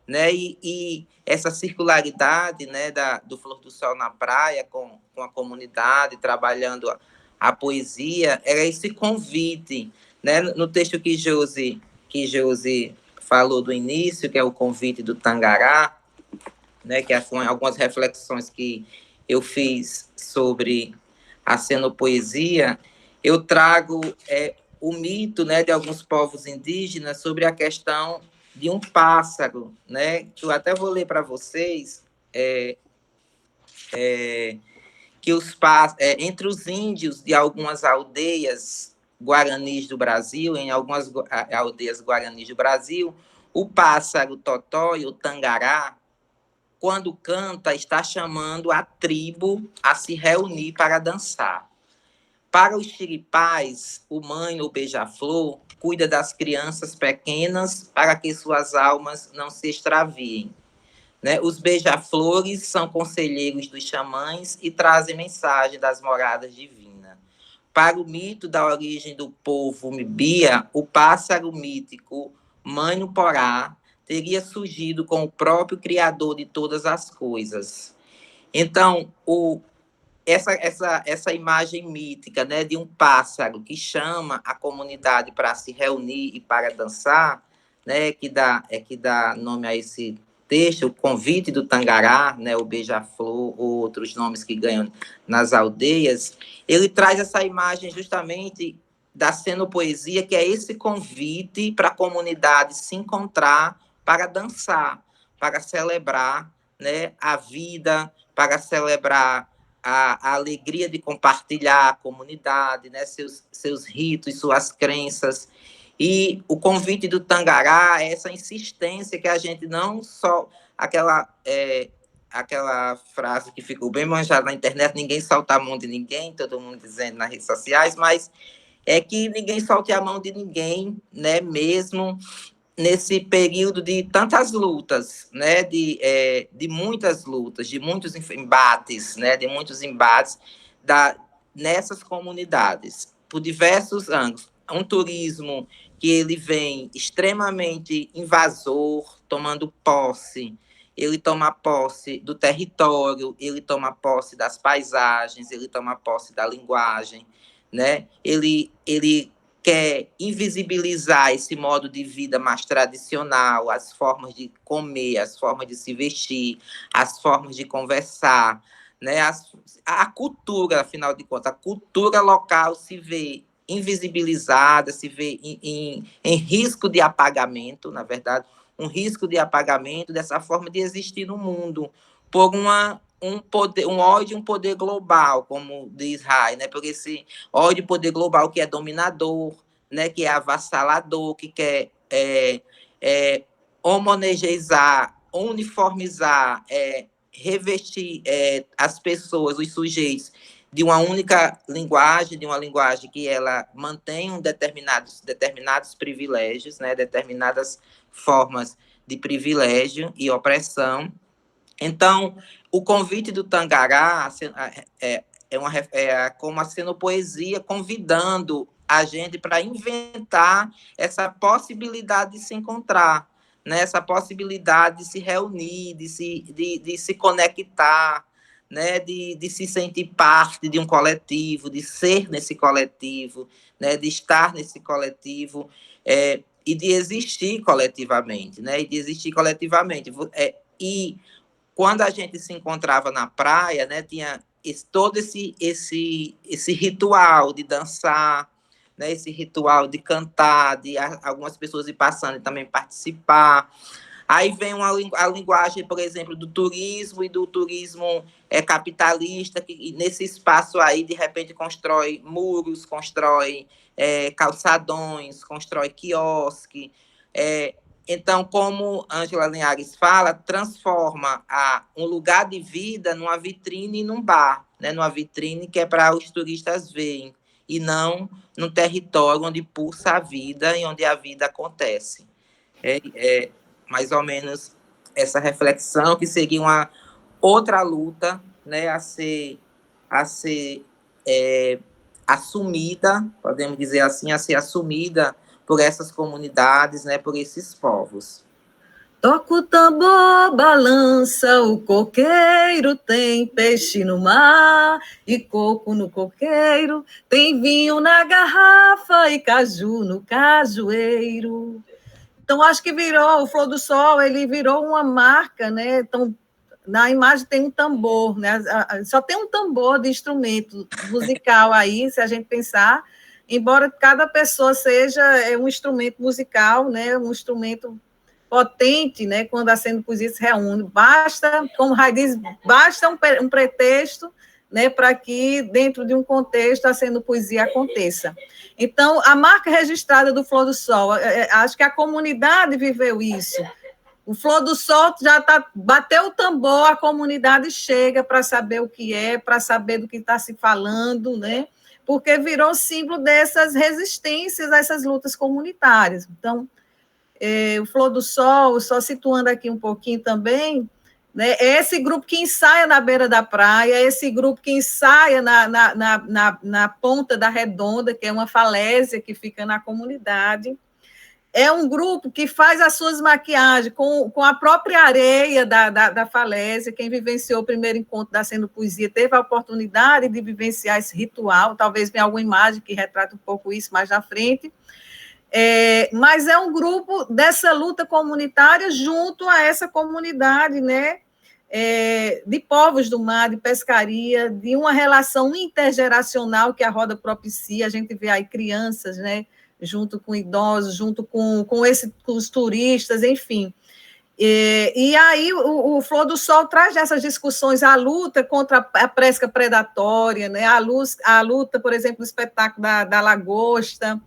né, e essa circularidade, né, do Flor do Sol na Praia com a comunidade, trabalhando a poesia, era esse convite, né, no texto que Josi falou do início, que é o convite do Tangará, né, que são algumas reflexões que eu fiz sobre a xenopoesia, eu trago o mito, né, de alguns povos indígenas sobre a questão de um pássaro, né, que eu até vou ler para vocês, que entre os índios de algumas aldeias guaranis do Brasil, em algumas aldeias guaranis do Brasil, o pássaro totó e o tangará, quando canta, está chamando a tribo a se reunir para dançar. Para os xiripás, o mãe ou beija-flor cuida das crianças pequenas para que suas almas não se extraviem. Né? Os beija-flores são conselheiros dos xamãs e trazem mensagem das moradas divinas. Para o mito da origem do povo Mibia, o pássaro mítico Manho-Porá teria surgido com o próprio Criador de todas as coisas. Então, essa imagem mítica, né, de um pássaro que chama a comunidade para se reunir e para dançar, né, que dá nome a esse texto, o convite do Tangará, né, o beija-flor, outros nomes que ganham nas aldeias, ele traz essa imagem justamente da xenopoesia, que é esse convite para a comunidade se encontrar para dançar, para celebrar, né, a vida, para celebrar a alegria de compartilhar a comunidade, né, seus ritos, suas crenças. E o convite do Tangará é essa insistência que a gente não só aquela frase que ficou bem manjada na internet, ninguém solta a mão de ninguém, todo mundo dizendo nas redes sociais, mas é que ninguém solte a mão de ninguém, né, mesmo nesse período de tantas lutas, né, de muitas lutas, de muitos embates, né, de muitos embates nessas comunidades, por diversos ângulos. Um turismo que ele vem extremamente invasor, tomando posse, ele toma posse do território, ele toma posse das paisagens, ele toma posse da linguagem, né? Ele quer invisibilizar esse modo de vida mais tradicional, as formas de comer, as formas de se vestir, as formas de conversar, né? A cultura, afinal de contas, a cultura local se vê invisibilizada, se vê em risco de apagamento, na verdade, um risco de apagamento dessa forma de existir no mundo, por um ódio, um poder global, como diz Rai, né? Por esse ódio, poder global que é dominador, né? Que é avassalador, que quer homogeneizar, uniformizar, revestir as pessoas, os sujeitos, de uma única linguagem, de uma linguagem que ela mantém determinados privilégios, né? Determinadas formas de privilégio e opressão. Então, o convite do Tangará como a Cenopoesia convidando a gente para inventar essa possibilidade de se encontrar, né? Essa possibilidade de se reunir, de se conectar, né? De se sentir parte de um coletivo, de ser nesse coletivo, né? De estar nesse coletivo, e de existir coletivamente, né? E de existir coletivamente. E quando a gente se encontrava na praia, né, tinha todo esse ritual de dançar, né, esse ritual de cantar, de algumas pessoas ir passando e também participar. Aí vem a linguagem, por exemplo, do turismo e do turismo capitalista, que nesse espaço aí, de repente, constrói muros, constrói calçadões, constrói quiosque. Então, como Ângela Linhares fala, transforma um lugar de vida numa vitrine e num bar, né? Numa vitrine que é para os turistas verem, e não num território onde pulsa a vida e onde a vida acontece. Mais ou menos essa reflexão, que seria uma outra luta, né, a ser assumida, podemos dizer assim, a ser assumida por essas comunidades, né, por esses povos. Toca o tambor, balança o coqueiro, tem peixe no mar e coco no coqueiro, tem vinho na garrafa e caju no cajueiro. Então, acho que o Flor do Sol, ele virou uma marca, né? Então, na imagem tem um tambor, né? Só tem um tambor de instrumento musical aí, se a gente pensar, embora cada pessoa seja um instrumento musical, né? Um instrumento potente, né? Quando a Cenopoesia se reúne. Basta, como o Rai diz, basta um pretexto, né, para que, dentro de um contexto, a Cenopoesia aconteça. Então, a marca registrada do Flor do Sol, acho que a comunidade viveu isso. O Flor do Sol já bateu o tambor, a comunidade chega para saber o que é, para saber do que está se falando, né? Porque virou símbolo dessas resistências a essas lutas comunitárias. Então, o Flor do Sol, só situando aqui um pouquinho também, né? É esse grupo que ensaia na beira da praia, esse grupo que ensaia na Ponta da Redonda, que é uma falésia que fica na comunidade. É um grupo que faz as suas maquiagens com a própria areia da falésia. Quem vivenciou o primeiro encontro da Cenopoesia teve a oportunidade de vivenciar esse ritual, talvez venha alguma imagem que retrata um pouco isso mais na frente. Mas é um grupo dessa luta comunitária junto a essa comunidade, né, de povos do mar, de pescaria, de uma relação intergeracional que a roda propicia. A gente vê aí crianças, né, junto com idosos, junto com os turistas, enfim. E aí o Flor do Sol traz essas discussões a luta contra a pesca predatória, né, a luta, por exemplo, do espetáculo da lagosta,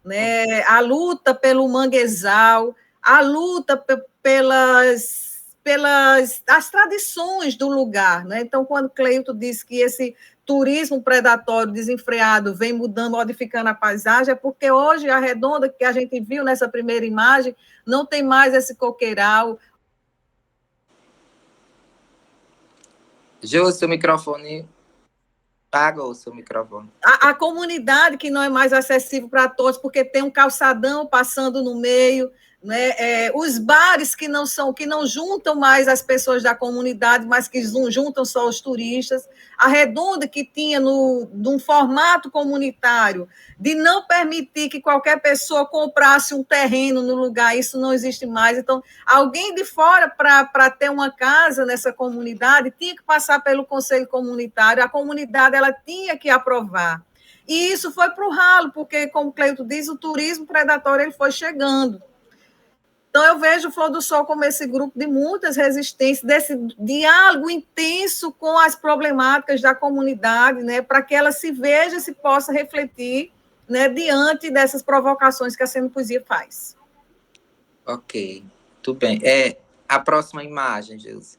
né, a luta pelo manguezal, a luta pelas as tradições do lugar, né? Então, quando Cleito diz que esse turismo predatório desenfreado vem mudando, modificando a paisagem, é porque hoje a Redonda, que a gente viu nessa primeira imagem, não tem mais esse coqueiral. Jô, seu microfone... Apagou o seu microfone. A comunidade que não é mais acessível para todos, porque tem um calçadão passando no meio, né? Os bares que não juntam mais as pessoas da comunidade, mas que juntam só os turistas. A Redonda, que tinha num formato comunitário, de não permitir que qualquer pessoa comprasse um terreno no lugar, isso não existe mais. Então, alguém de fora, para ter uma casa nessa comunidade, tinha que passar pelo conselho comunitário, a comunidade ela tinha que aprovar. E isso foi para o ralo, porque, como o Cleito diz, o turismo predatório ele foi chegando. Então, eu vejo o Flor do Sol como esse grupo de muitas resistências, desse diálogo intenso com as problemáticas da comunidade, né, para que ela se veja e se possa refletir, né, diante dessas provocações que a Cenopoesia faz. Ok, tudo bem. A próxima imagem, Gilson.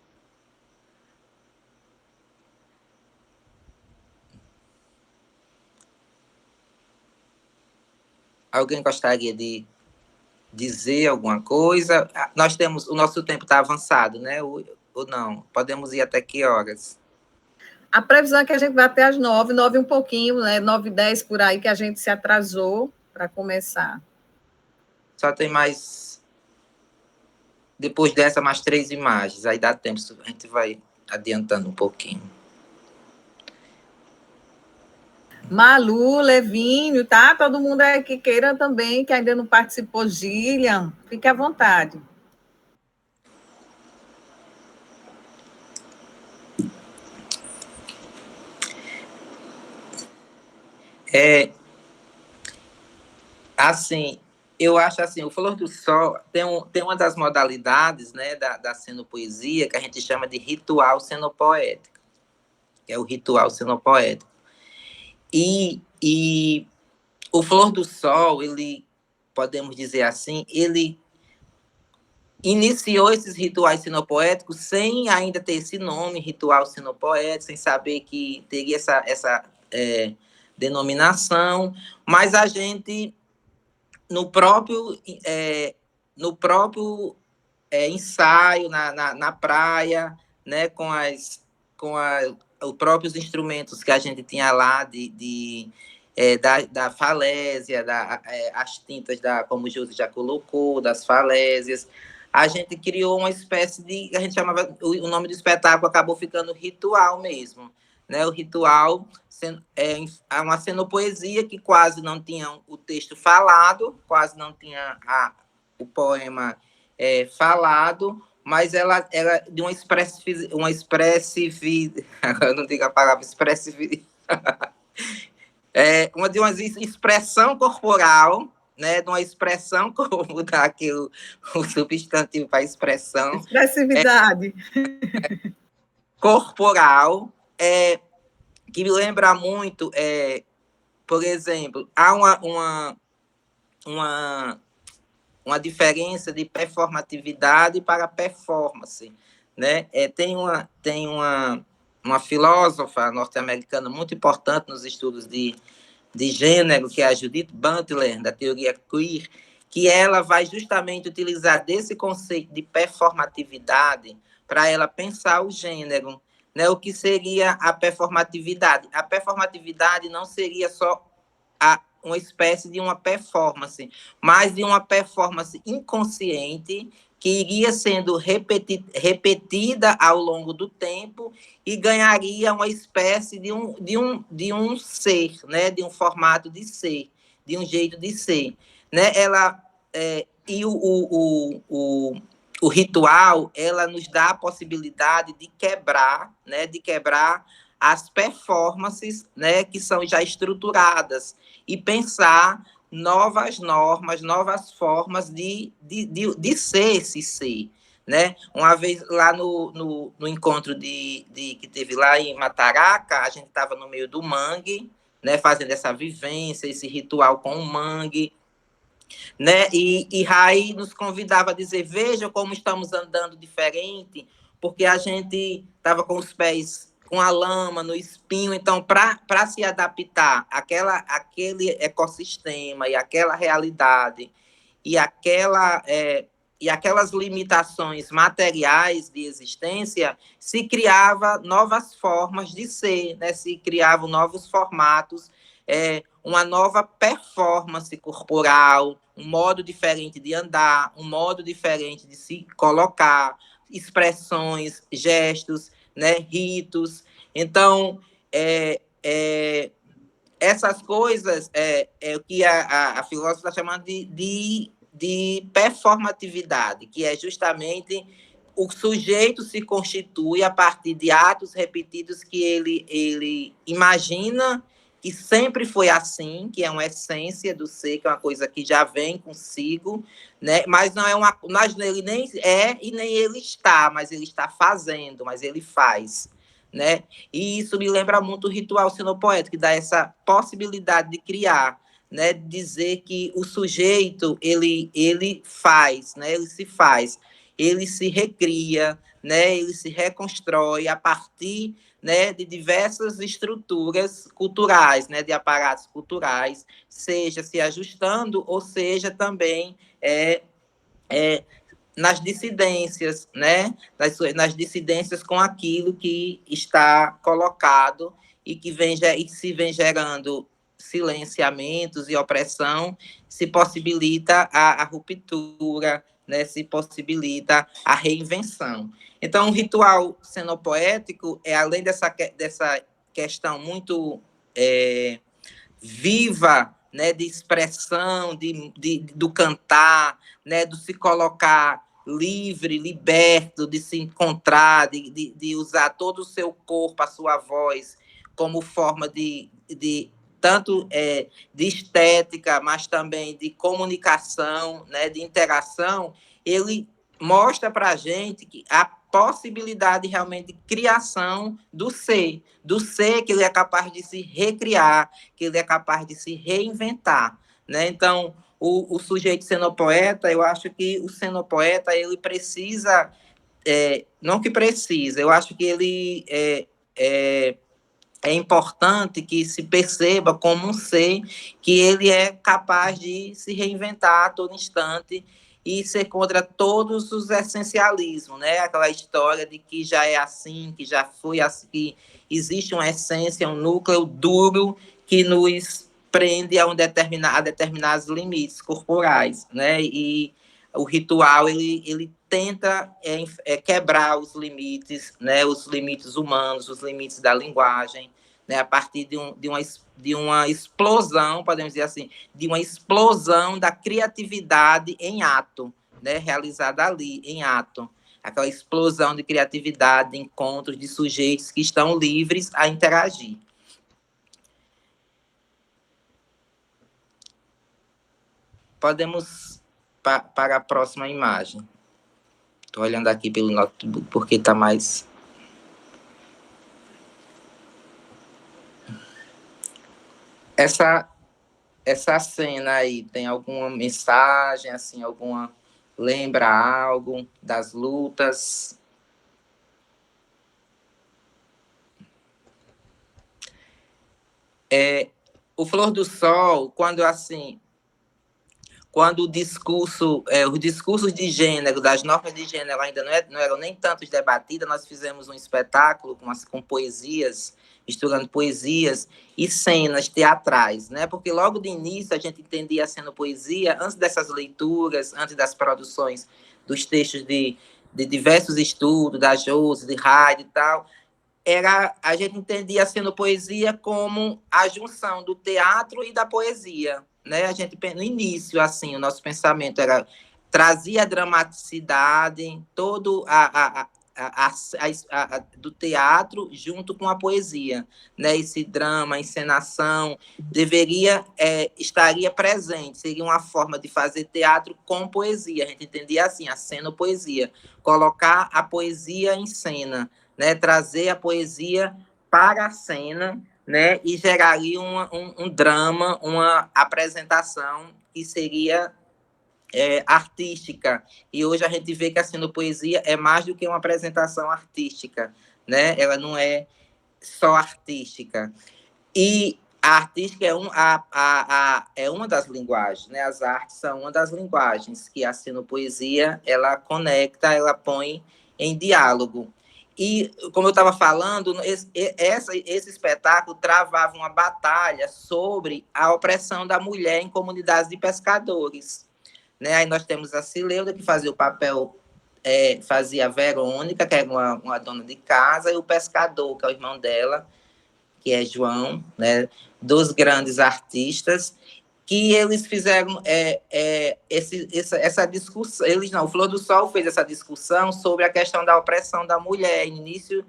Alguém gostaria de dizer alguma coisa? Nós temos, o nosso tempo está avançado, né? Ou não? Podemos ir até que horas? A previsão é que a gente vai até às 9, 9 um pouquinho, né? 9h10 por aí, que a gente se atrasou para começar. Só tem mais... Depois dessa, mais 3 imagens. Aí dá tempo, a gente vai adiantando um pouquinho. Malu, Levinho, tá? Todo mundo aí que queira também, que ainda não participou, Gillian, fique à vontade. Assim, eu acho assim, o Flor do Sol tem uma das modalidades, né, da cenopoesia que a gente chama de ritual cenopoético, que é o ritual cenopoético. E o Flor do Sol, ele, podemos dizer assim, ele iniciou esses rituais cenopoéticos sem ainda ter esse nome, ritual cenopoético, sem saber que teria essa denominação, mas a gente, no próprio ensaio, na praia, né, com os próprios instrumentos que a gente tinha lá da falésia, as tintas, como o José já colocou, das falésias, a gente criou uma espécie de... A gente chamava... O nome do espetáculo acabou ficando ritual mesmo, né? O ritual é uma cenopoesia que quase não tinha o texto falado, quase não tinha o poema falado, mas ela de uma agora não digo a palavra expressividade, de uma expressão corporal, né, de uma expressão, como dá aqui o substantivo para expressão. Expressividade. Corporal, que me lembra muito, por exemplo, há uma diferença de performatividade para performance, né? Tem uma filósofa norte-americana muito importante nos estudos de gênero, que é a Judith Butler, da teoria queer, que ela vai justamente utilizar desse conceito de performatividade para ela pensar o gênero, né? O que seria a performatividade? A performatividade não seria só uma espécie de uma performance, mas de uma performance inconsciente que iria sendo repetida ao longo do tempo e ganharia uma espécie de um ser, né? De um formato de ser, de um jeito de ser, né? E o ritual, ela nos dá a possibilidade de quebrar, né? De quebrar as performances, né? Que são já estruturadas e pensar novas normas, novas formas de ser esse ser, né? Uma vez lá no encontro que teve lá em Mataraca, a gente estava no meio do mangue, né? Fazendo essa vivência, esse ritual com o mangue, né? E Rai nos convidava a dizer, veja como estamos andando diferente, porque a gente estava com os pés com a lama, no espinho, então, para se adaptar àquele ecossistema e àquela realidade e aquelas limitações materiais de existência, se criava novas formas de ser, né? Se criavam novos formatos, uma nova performance corporal, um modo diferente de andar, um modo diferente de se colocar, expressões, gestos, né, ritos. Então, essas coisas é o que a filósofa está chamando de performatividade, que é justamente o sujeito se constitui a partir de atos repetidos que ele imagina que sempre foi assim, que é uma essência do ser, que é uma coisa que já vem consigo, né? Mas não é mas ele nem é e nem ele está, mas ele está fazendo, mas ele faz, né? E isso me lembra muito o ritual senopoético, que dá essa possibilidade de criar, né? Dizer que o sujeito ele faz, né? Ele se faz, ele se recria, né? Ele se reconstrói a partir, né, de diversas estruturas culturais, né, de aparatos culturais, seja se ajustando, ou seja também nas dissidências, né, nas dissidências com aquilo que está colocado e que se vem gerando silenciamentos e opressão, se possibilita a ruptura, né, se possibilita a reinvenção. Então, o ritual senopoético é, além dessa questão muito viva, né, de expressão, do cantar, né, do se colocar livre, liberto, de se encontrar, de usar todo o seu corpo, a sua voz, como forma tanto de estética, mas também de comunicação, né, de interação. Ele mostra para a gente que a possibilidade realmente de criação do ser que ele é capaz de se recriar, que ele é capaz de se reinventar, né? Então, o sujeito senopoeta, eu acho que o senopoeta, ele precisa, não que precisa, eu acho que ele é importante que se perceba como um ser que ele é capaz de se reinventar a todo instante e ser contra todos os essencialismos, né? Aquela história de que já é assim, que já foi assim, que existe uma essência, um núcleo duro que nos prende a determinados limites corporais, né? E o ritual, ele tenta quebrar os limites, né? Os limites humanos, os limites da linguagem, né? A partir de uma explosão, podemos dizer assim, de uma explosão da criatividade em ato, né? Realizada ali, em ato. Aquela explosão de criatividade, de encontros de sujeitos que estão livres a interagir. Podemos para a próxima imagem. Estou olhando aqui pelo notebook porque está mais... Essa cena aí tem alguma mensagem, assim, lembra algo das lutas? O Flor do Sol, quando os discursos de gênero, das normas de gênero ainda não eram nem tantos debatidas, nós fizemos um espetáculo com poesias, misturando poesias e cenas teatrais, né? Porque logo de início a gente entendia sendo poesia, antes dessas leituras, antes das produções dos textos de diversos estudos, da Josi, de Heide e tal, a gente entendia sendo poesia como a junção do teatro e da poesia, né? A gente, no início, assim, o nosso pensamento trazia a dramaticidade, todo do teatro junto com a poesia, né? Esse drama, a encenação, estaria presente, seria uma forma de fazer teatro com poesia. A gente entendia assim, a cenopoesia, colocar a poesia em cena, né? Trazer a poesia para a cena, né, e geraria um drama, uma apresentação que seria artística. E hoje a gente vê que a Cenopoesia é mais do que uma apresentação artística, né? Ela não é só artística. E a artística é uma das linguagens, né? As artes são uma das linguagens que a Cenopoesia ela conecta, ela põe em diálogo. E, como eu estava falando, esse espetáculo travava uma batalha sobre a opressão da mulher em comunidades de pescadores. Né? Aí nós temos a Cileuda, que fazia o papel, fazia a Verônica, que era uma dona de casa, e o pescador, que é o irmão dela, que é João, né? Dos grandes artistas, que eles fizeram essa discussão. Eles não, o Flor do Sol fez essa discussão sobre a questão da opressão da mulher, início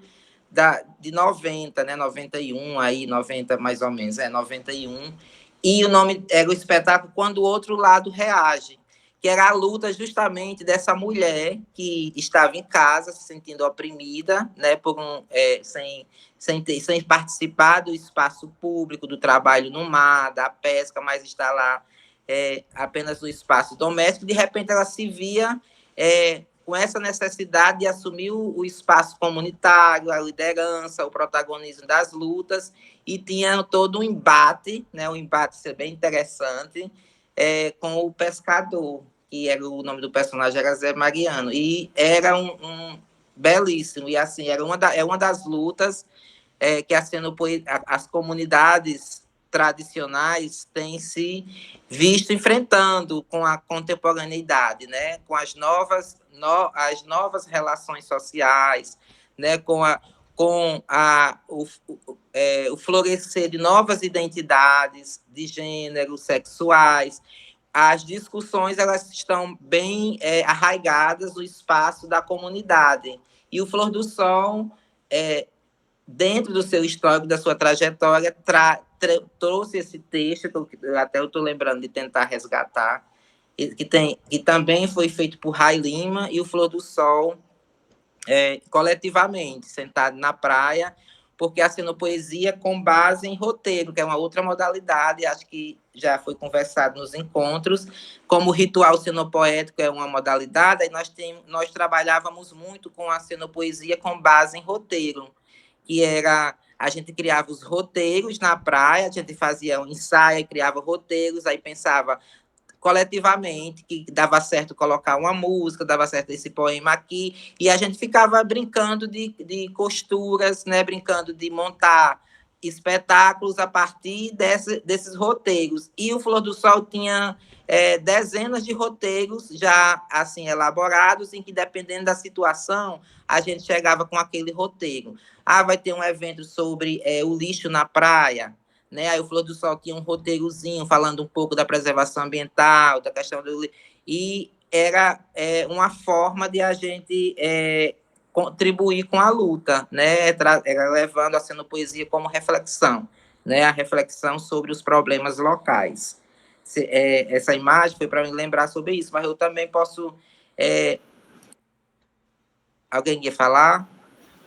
de 90, né? 91, aí 90 mais ou menos, 91. E o nome era o espetáculo Quando o Outro Lado Reage, que era a luta justamente dessa mulher que estava em casa se sentindo oprimida, né, sem participar do espaço público, do trabalho no mar, da pesca, mas está lá apenas no espaço doméstico. De repente, ela se via com essa necessidade de assumir o espaço comunitário, a liderança, o protagonismo das lutas, e tinha todo um embate, né, um embate bem interessante, com o pescador, que era o nome do personagem, era Zé Mariano, e era um belíssimo, e assim, é uma das lutas que as comunidades tradicionais têm se visto enfrentando com a contemporaneidade, né, com as novas relações sociais, né, com o florescer de novas identidades de gênero, sexuais. As discussões elas estão bem arraigadas no espaço da comunidade. E o Flor do Sol, dentro do seu histórico, da sua trajetória, trouxe esse texto, que até eu estou lembrando de tentar resgatar, que também foi feito por Rai Lima e o Flor do Sol, coletivamente, sentado na praia, porque a Cenopoesia com base em roteiro, que é uma outra modalidade, acho que já foi conversado nos encontros, como o ritual cenopoético é uma modalidade, aí nós trabalhávamos muito com a Cenopoesia com base em roteiro, que era, a gente criava os roteiros na praia, a gente fazia um ensaio, criava roteiros, aí pensava coletivamente que dava certo colocar uma música, dava certo esse poema aqui, e a gente ficava brincando de costuras, né, brincando de montar espetáculos a partir desses roteiros. E o Flor do Sol tinha dezenas de roteiros já assim elaborados, em que, dependendo da situação, a gente chegava com aquele roteiro. Vai ter um evento sobre o lixo na praia, né? Aí o Flor do Sol tinha um roteirozinho falando um pouco da preservação ambiental, da questão e era uma forma de a gente contribuir com a luta, né? Era levando a Cenopoesia como reflexão, né? A reflexão sobre os problemas locais. Essa imagem foi para me lembrar sobre isso, mas eu também posso... Alguém quer falar?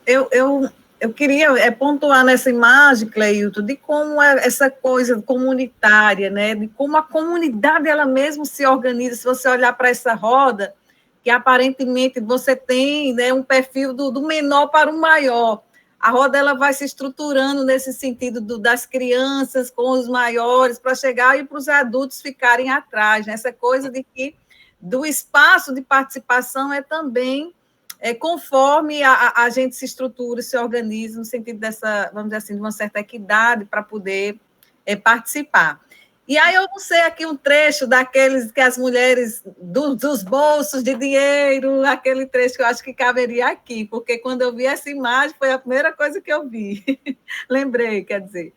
Eu queria pontuar nessa imagem, Cleilton, de como é essa coisa comunitária, né? De como a comunidade ela mesma se organiza. Se você olhar para essa roda, que aparentemente você tem, né, um perfil do menor para o maior. A roda ela vai se estruturando nesse sentido das crianças com os maiores, para chegar e para os adultos ficarem atrás. Né? Essa coisa de que do espaço de participação é também... conforme a gente se estrutura, se organiza, no sentido dessa, vamos dizer assim, de uma certa equidade para poder participar. E aí eu não sei aqui um trecho daqueles que as mulheres, dos bolsos de dinheiro, aquele trecho que eu acho que caberia aqui, porque quando eu vi essa imagem, foi a primeira coisa que eu vi. Lembrei, quer dizer.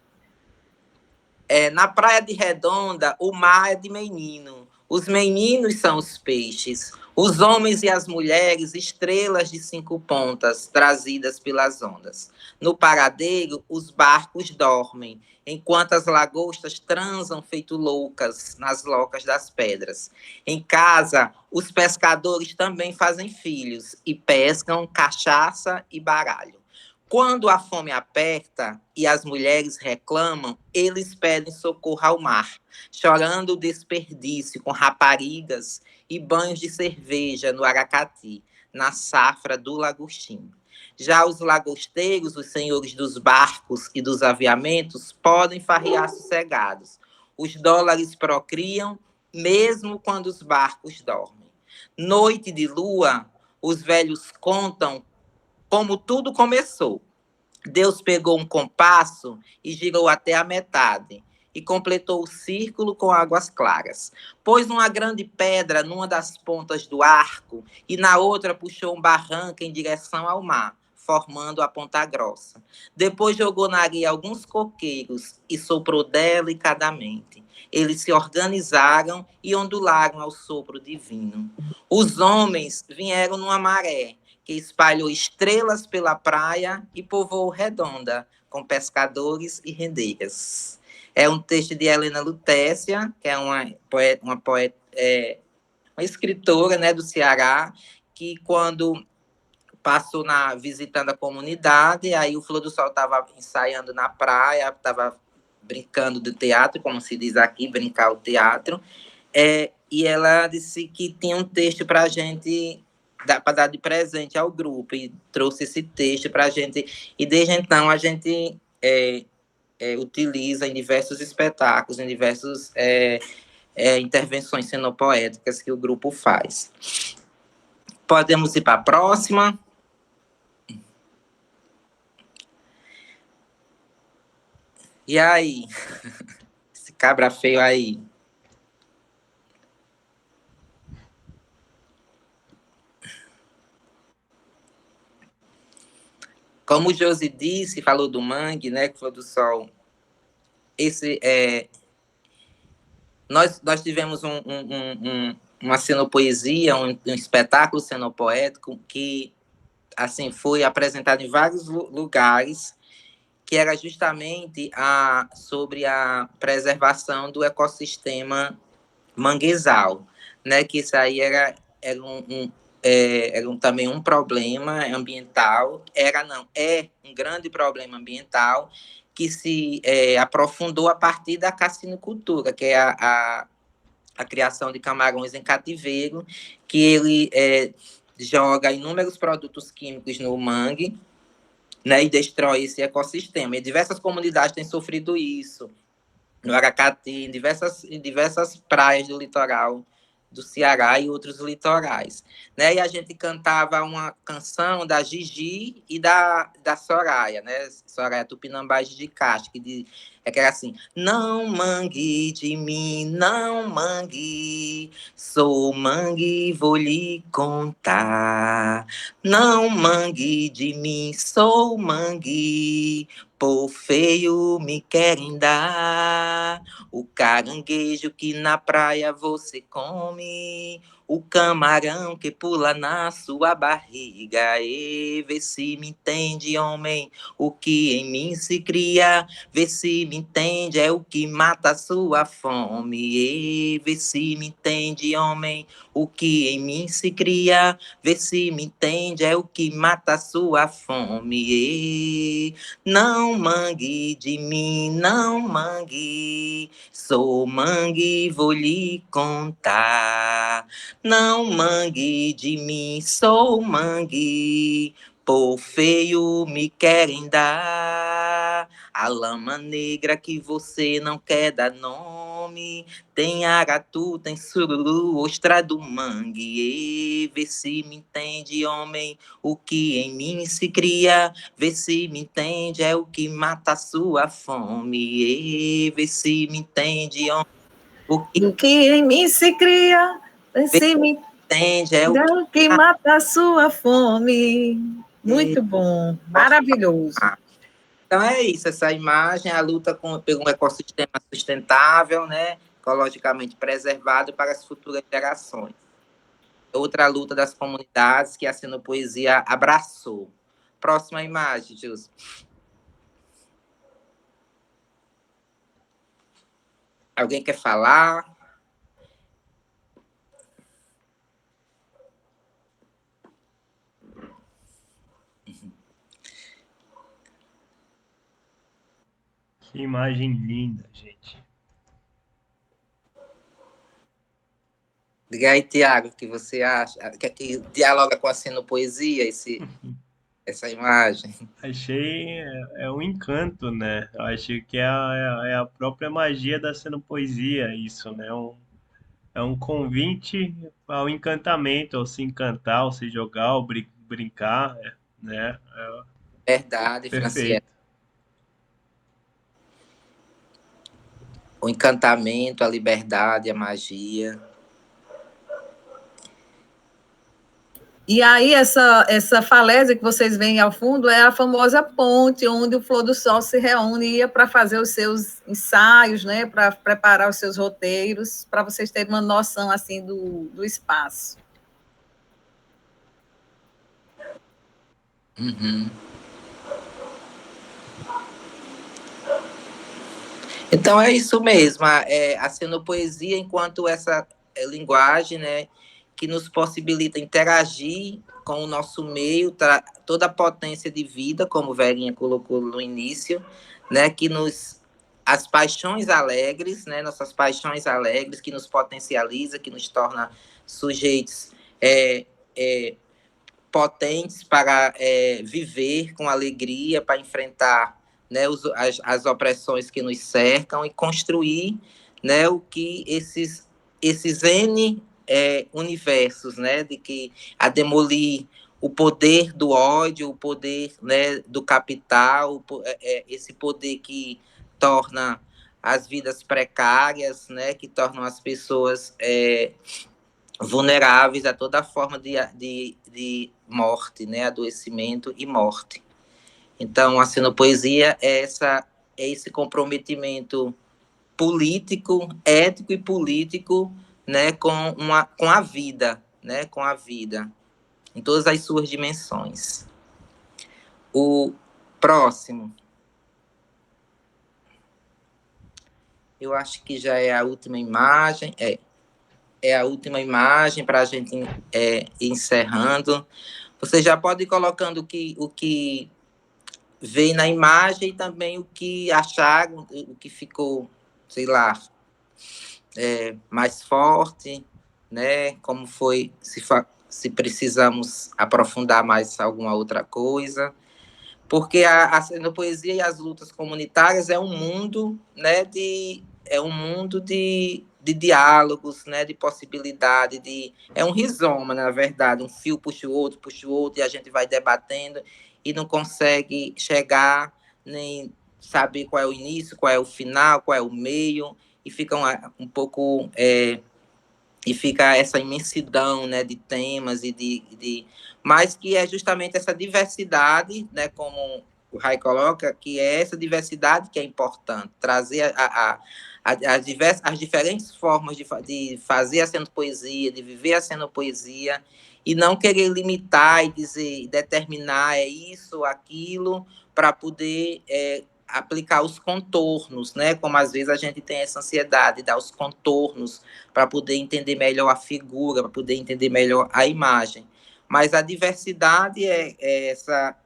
Na Praia de Redonda, o mar é de menino. Os meninos são os peixes. Os homens e as mulheres, estrelas de 5 pontas, trazidas pelas ondas. No paradeiro, os barcos dormem, enquanto as lagostas transam feito loucas nas locas das pedras. Em casa, os pescadores também fazem filhos e pescam cachaça e baralho. Quando a fome aperta e as mulheres reclamam, eles pedem socorro ao mar, chorando o desperdício com raparigas e banhos de cerveja no Aracati, na safra do lagostim. Já os lagosteiros, os senhores dos barcos e dos aviamentos, podem farrear sossegados. Os dólares procriam, mesmo quando os barcos dormem. Noite de lua, os velhos contam como tudo começou. Deus pegou um compasso e girou até a metade, e completou o círculo com águas claras. Pôs uma grande pedra numa das pontas do arco, e na outra puxou um barranco em direção ao mar, formando a Ponta Grossa. Depois jogou na areia alguns coqueiros e soprou delicadamente. Eles se organizaram e ondularam ao sopro divino. Os homens vieram numa maré, que espalhou estrelas pela praia e povoou Redonda, com pescadores e rendeiras. É um texto de Helena Lutécia, que é uma escritora, né, do Ceará, que quando passou visitando a comunidade, aí o Flor do Sol estava ensaiando na praia, estava brincando do teatro, como se diz aqui, brincar o teatro, e ela disse que tinha um texto para a gente para dar de presente ao grupo, e trouxe esse texto para a gente, e desde então a gente utiliza em diversos espetáculos, em diversas intervenções cenopoéticas que o grupo faz. Podemos ir para a próxima. E aí? Esse cabra feio aí. Como o Josi disse, falou do mangue, né, que foi do sol. Nós tivemos uma cenopoesia, um espetáculo cenopoético que assim foi apresentado em vários lugares, que era justamente sobre a preservação do ecossistema manguezal, né? Que isso aí era também um problema ambiental, é um grande problema ambiental que se aprofundou a partir da cassinocultura, que é a criação de camarões em cativeiro, que ele joga inúmeros produtos químicos no mangue, né, e destrói esse ecossistema. E diversas comunidades têm sofrido isso, no Aracati, em diversas praias do litoral do Ceará e outros litorais, né? E a gente cantava uma canção da Gigi e da Soraya, né? Soraya Tupinambá e Gigi Castro, que era assim: não mangue de mim, não mangue, sou mangue, vou lhe contar. Não mangue de mim, sou mangue, por feio me querem dar. O caranguejo que na praia você come, o camarão que pula na sua barriga. E vê se me entende, homem, o que em mim se cria. Vê se me entende, é o que mata a sua fome. E vê se me entende, homem, o que em mim se cria. Vê se me entende, é o que mata a sua fome. E não mangue de mim, não mangue, sou mangue, vou lhe contar. Não mangue de mim, sou mangue, por feio me querem dar. A lama negra que você não quer dar nome, tem aratu, tem sururu, ostra do mangue. E vê se me entende, homem, o que em mim se cria. Vê se me entende, é o que mata a sua fome. E vê se me entende, homem, o que em mim se cria. Vê se me entende, é o que mata a sua fome. Muito bom, maravilhoso. Então é isso, essa imagem, a luta por um ecossistema sustentável, né, ecologicamente preservado para as futuras gerações. Outra luta das comunidades que a Cenopoesia abraçou. Próxima imagem, Júlio. Alguém quer falar? imagem linda, gente. Diga aí, Tiago, o que você acha? Que dialoga com a Cenopoesia, essa imagem? Achei um encanto, né? Eu acho que é a própria magia da poesia isso, né? É um convite ao encantamento, ao se encantar, ao se jogar, ao brincar, né? Verdade, Franciele. Perfeito. O encantamento, a liberdade, a magia. E aí, essa falésia que vocês veem ao fundo é a famosa ponte onde o Flor do Sol se reunia para fazer os seus ensaios, né, para preparar os seus roteiros, para vocês terem uma noção assim do espaço. Uhum. Então é isso mesmo, a cenopoesia enquanto essa linguagem, né, que nos possibilita interagir com o nosso meio, toda a potência de vida, como o Verinha colocou no início, né, as paixões alegres, né, nossas paixões alegres, que nos potencializa, que nos torna sujeitos potentes para viver com alegria, para enfrentar, né, as opressões que nos cercam e construir, né, o que esses N universos, né, de que a demolir o poder do ódio, o poder, né, do capital, esse poder que torna as vidas precárias, né, que tornam as pessoas vulneráveis a toda forma de morte, né, adoecimento e morte. Então, a cenopoesia é esse comprometimento político, ético e político, né, com a vida, né, com a vida, em todas as suas dimensões. O próximo. Eu acho que já é a última imagem. É a última imagem para a gente ir encerrando. Você já pode ir colocando o que veio na imagem e também o que acharam, o que ficou, sei lá, mais forte, né? Como foi, se precisamos aprofundar mais alguma outra coisa. Porque a cenopoesia e as lutas comunitárias é um mundo, né, de diálogos, né, de possibilidade, é um rizoma, na verdade, um fio puxa o outro, e a gente vai debatendo e não consegue chegar, nem saber qual é o início, qual é o final, qual é o meio, e fica um pouco... e fica essa imensidão, né, de temas mas que é justamente essa diversidade, né, como o Rai coloca, que é essa diversidade que é importante, trazer as diferentes formas de fazer a cenopoesia, de viver a cenopoesia, e não querer limitar e dizer, determinar isso, aquilo, para poder aplicar os contornos, né? Como às vezes a gente tem essa ansiedade de dar os contornos para poder entender melhor a figura, para poder entender melhor a imagem. Mas a diversidade é essa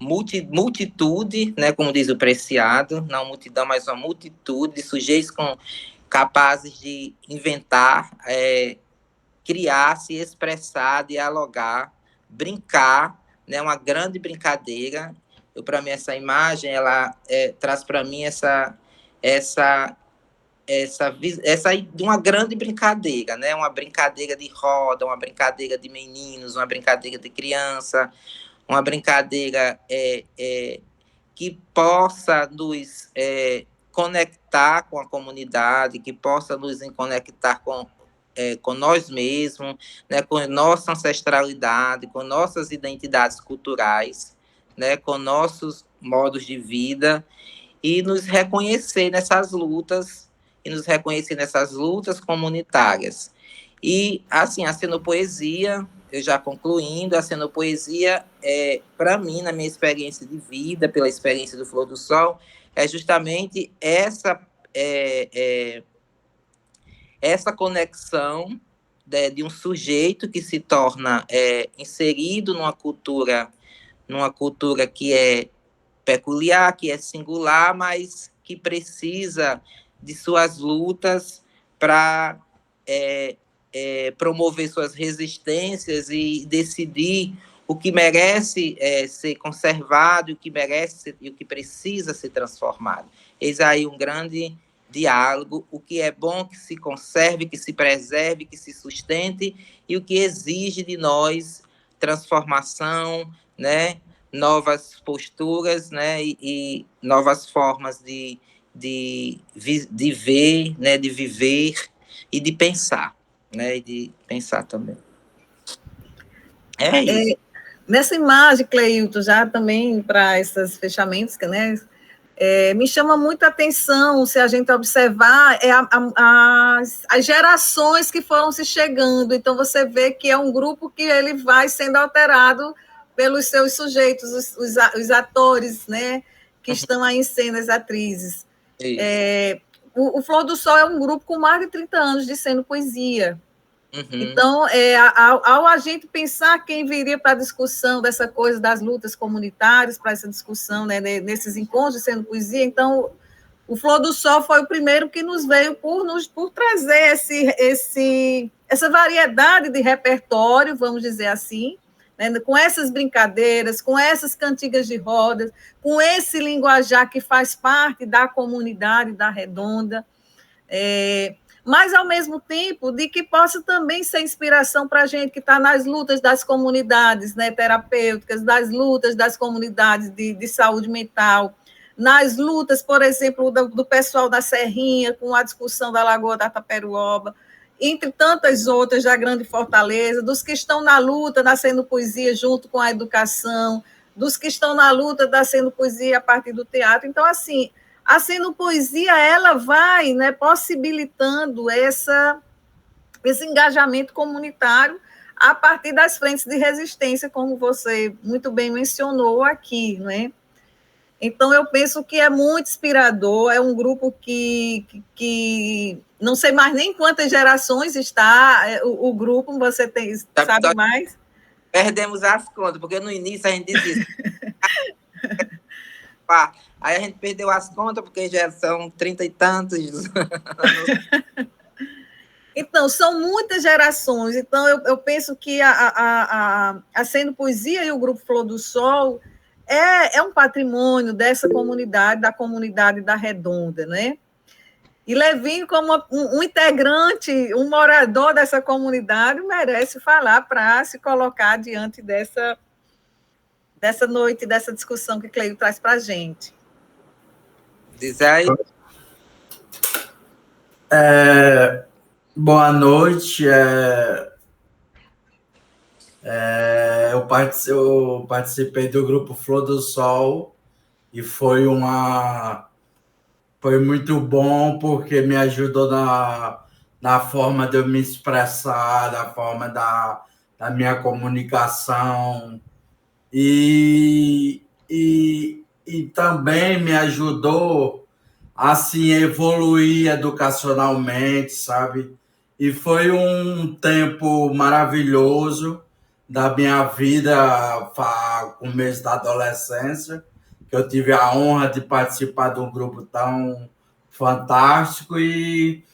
multitude, né? Como diz o Preciado, não multidão, mas uma multitude de sujeitos capazes de inventar, criar, se expressar, dialogar, brincar, né? Uma grande brincadeira. Para mim, essa imagem, ela traz para mim essa de uma grande brincadeira, né? Uma brincadeira de roda, uma brincadeira de meninos, uma brincadeira de criança, uma brincadeira que possa nos conectar com a comunidade, que possa nos conectar com nós mesmos, né? Com nossa ancestralidade, com nossas identidades culturais, né, com nossos modos de vida, e nos reconhecer nessas lutas comunitárias. E, assim, a cenopoesia, eu já concluindo, a cenopoesia, para mim, na minha experiência de vida, pela experiência do Flor do Sol, é justamente essa conexão de um sujeito que se torna inserido numa cultura que é peculiar, que é singular, mas que precisa de suas lutas para promover suas resistências e decidir o que merece ser conservado, o que merece e o que precisa ser transformado. Eis aí um grande diálogo, o que é bom que se conserve, que se preserve, que se sustente, e o que exige de nós transformação, né? Novas posturas, né? E novas formas de ver, né? De viver e de pensar, né? E de pensar também. É isso. Nessa imagem, Cleilton, já também para esses fechamentos, né? Me chama muita atenção, se a gente observar, as gerações que foram se chegando. Então, você vê que é um grupo que ele vai sendo alterado pelos seus sujeitos, os atores, né, que estão aí em cena, as atrizes. O Flor do Sol é um grupo com mais de 30 anos de sendo poesia. Então, ao a gente pensar quem viria para a discussão dessa coisa das lutas comunitárias, para essa discussão, né, nesses encontros sendo poesia, então, o Flor do Sol foi o primeiro que nos veio por trazer essa variedade de repertório, vamos dizer assim, né, com essas brincadeiras, com essas cantigas de rodas, com esse linguajar que faz parte da comunidade da Redonda, mas, ao mesmo tempo, de que possa também ser inspiração para a gente que está nas lutas das comunidades, né, terapêuticas, das lutas das comunidades de saúde mental, nas lutas, por exemplo, do pessoal da Serrinha, com a discussão da Lagoa da Taperuoba, entre tantas outras da Grande Fortaleza, dos que estão na luta, nascendo poesia junto com a educação, dos que estão na luta, nascendo poesia a partir do teatro. Então, assim, a Sendo Poesia, ela vai, né, possibilitando esse engajamento comunitário a partir das frentes de resistência, como você muito bem mencionou aqui, né? Então, eu penso que é muito inspirador, é um grupo que não sei mais nem quantas gerações está o grupo, você sabe mais? Perdemos as contas, porque no início a gente dizia... Aí a gente perdeu as contas, porque já são 30 e tantos anos. Então, são muitas gerações. Então, eu penso que a Sendo Poesia e o Grupo Flor do Sol é um patrimônio dessa comunidade, da comunidade da Redonda, né? E Levinho, como um integrante, um morador dessa comunidade, merece falar para se colocar diante dessa noite, dessa discussão que Cleio traz para a gente. Diz aí. Boa noite. Eu participei do grupo Flor do Sol e foi muito bom, porque me ajudou na forma de eu me expressar, na forma da minha comunicação, e também me ajudou assim, evoluir educacionalmente, sabe? E foi um tempo maravilhoso da minha vida, começo da adolescência, que eu tive a honra de participar de um grupo tão fantástico, e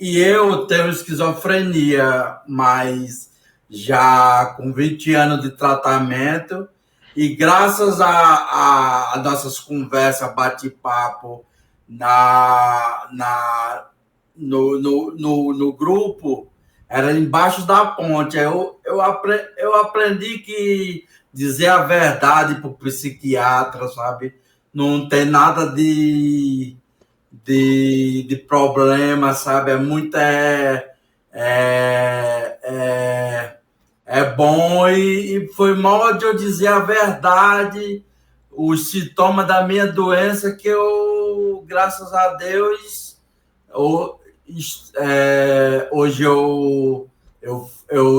eu tenho esquizofrenia, mas já com 20 anos de tratamento, e graças a nossas conversas, bate-papo no grupo, era embaixo da ponte. Eu aprendi que dizer a verdade para o psiquiatra, sabe? Não tem nada de problema, sabe? É bom, e foi mal de eu dizer a verdade, os sintomas da minha doença, que eu, graças a Deus, hoje eu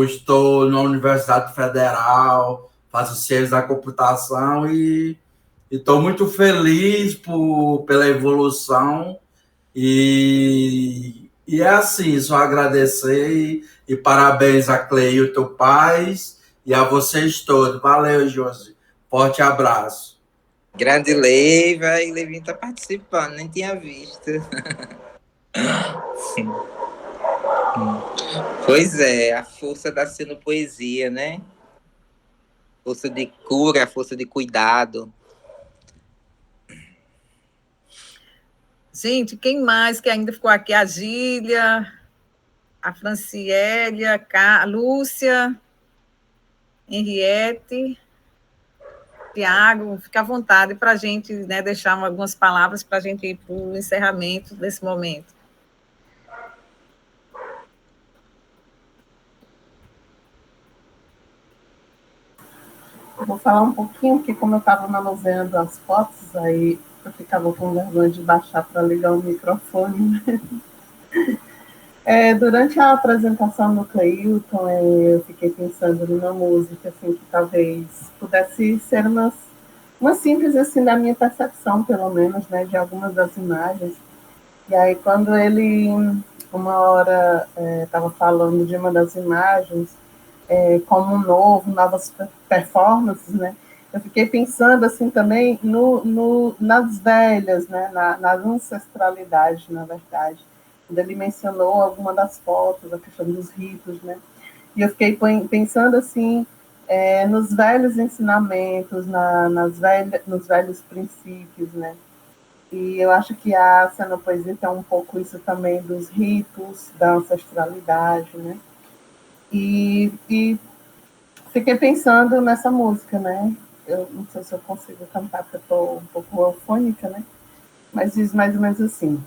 estou na Universidade Federal, faço ciência da computação, e estou muito feliz pela evolução, e é assim, só agradecer, e parabéns a Cleilton Paz e a vocês todos. Valeu, Josi. Forte abraço. Grande Leiva, e Leivinho está participando, nem tinha visto. Pois é, a força da sinopoesia, né? Força de cura, força de cuidado. Gente, quem mais que ainda ficou aqui? A Gília, a Franciélia, a Lúcia, Henriette, Tiago, fica à vontade para a gente, né, deixar algumas palavras para a gente ir para o encerramento desse momento. Eu vou falar um pouquinho, porque como eu estava manuseando as fotos, aí eu ficava com vergonha de baixar para ligar o microfone. Durante a apresentação do Cleilton, eu fiquei pensando numa música assim, que talvez pudesse ser uma simples assim, da minha percepção, pelo menos, né, de algumas das imagens. E aí, quando ele, uma hora, estava falando de uma das imagens, como novas performances, né? Eu fiquei pensando assim também nas velhas, né? Na ancestralidade, na verdade. Quando ele mencionou alguma das fotos, a questão dos ritos, né? E eu fiquei pensando assim nos velhos ensinamentos, nos velhos princípios, né? E eu acho que a cenopoesia tem um pouco isso também dos ritos, da ancestralidade, né? E fiquei pensando nessa música, né? Eu não sei se eu consigo cantar, porque eu estou um pouco eufônica, né? Mas diz mais ou menos assim.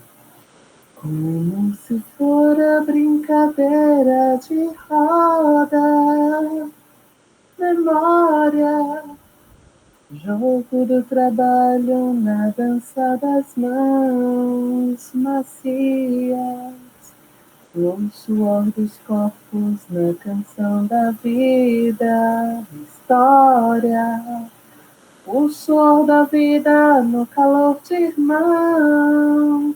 Como se for a brincadeira de roda, memória, jogo do trabalho na dança das mãos macias, no suor dos corpos, na canção da vida, história. O suor da vida no calor de irmãos.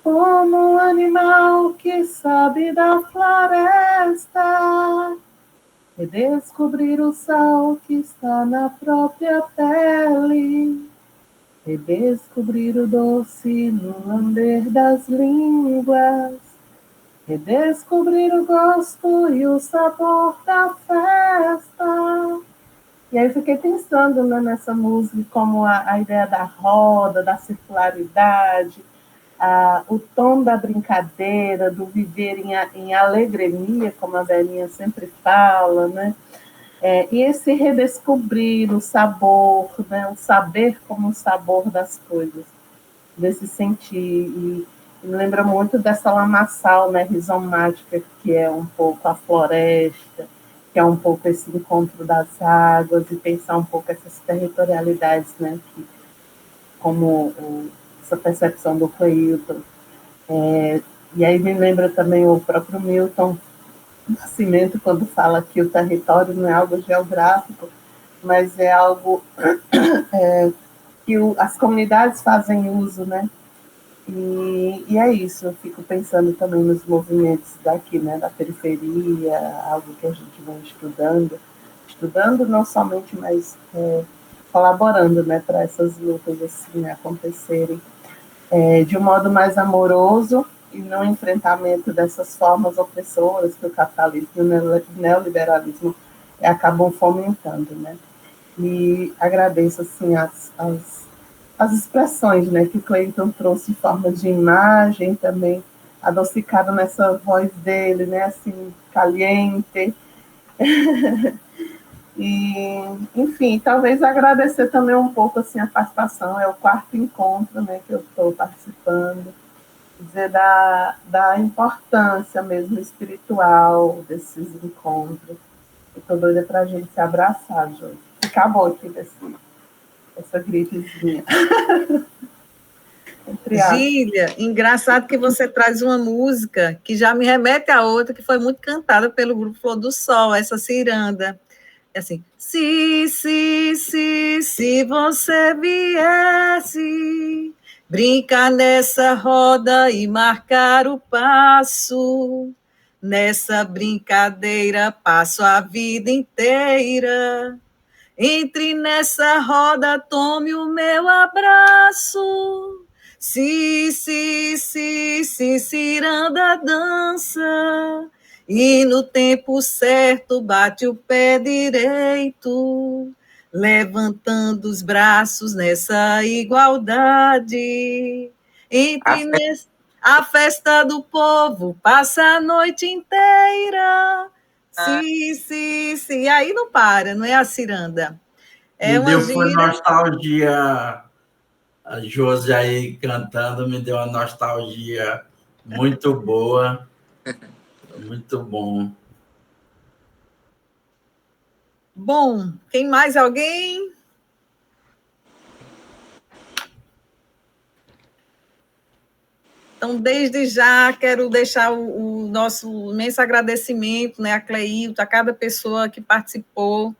Como um animal que sabe da floresta. Redescobrir o sal que está na própria pele. Redescobrir o doce no lamber das línguas. Redescobrir o gosto e o sabor da festa. E aí eu fiquei pensando, né, nessa música, como a ideia da roda, da circularidade, o tom da brincadeira, do viver em alegria, como a velhinha sempre fala, né? E esse redescobrir o sabor, né, o saber como o sabor das coisas, desse sentir. E me lembra muito dessa lamaçal, né, rizomática, que é um pouco a floresta, que é um pouco esse encontro das águas, e pensar um pouco essas territorialidades, né, que, como essa percepção do Cleilton. E aí me lembra também o próprio Milton Nascimento, quando fala que o território não é algo geográfico, mas é algo que as comunidades fazem uso, né? E é isso, eu fico pensando também nos movimentos daqui, né, da periferia, algo que a gente vem estudando não somente, mas colaborando, né, para essas lutas assim, né, acontecerem de um modo mais amoroso e no enfrentamento dessas formas opressoras que o capitalismo e o neoliberalismo acabam fomentando, né? E agradeço assim as expressões, né, que o Cleilton trouxe em forma de imagem também, adocicado nessa voz dele, né, assim, caliente. E, enfim, talvez agradecer também um pouco assim a participação, é o 4º encontro, né, que eu estou participando, dizer da importância mesmo espiritual desses encontros. Estou doida para a gente se abraçar, Jô. Acabou aqui essa gripezinha. Gília, engraçado que você traz uma música que já me remete a outra, que foi muito cantada pelo grupo Flor do Sol, essa ciranda. É assim, se você viesse brincar nessa roda e marcar o passo, nessa brincadeira passo a vida inteira. Entre nessa roda, tome o meu abraço. Se, ciranda dança, e no tempo certo bate o pé direito, levantando os braços nessa igualdade. A festa do povo passa a noite inteira. Se, aí não para, não é a ciranda. É Me uma deu foi gíria. nostalgia. A Josi aí cantando me deu uma nostalgia muito boa. Muito bom. Bom, quem mais? Alguém? Então, desde já, quero deixar o nosso imenso agradecimento, né, a Cleilton, a cada pessoa que participou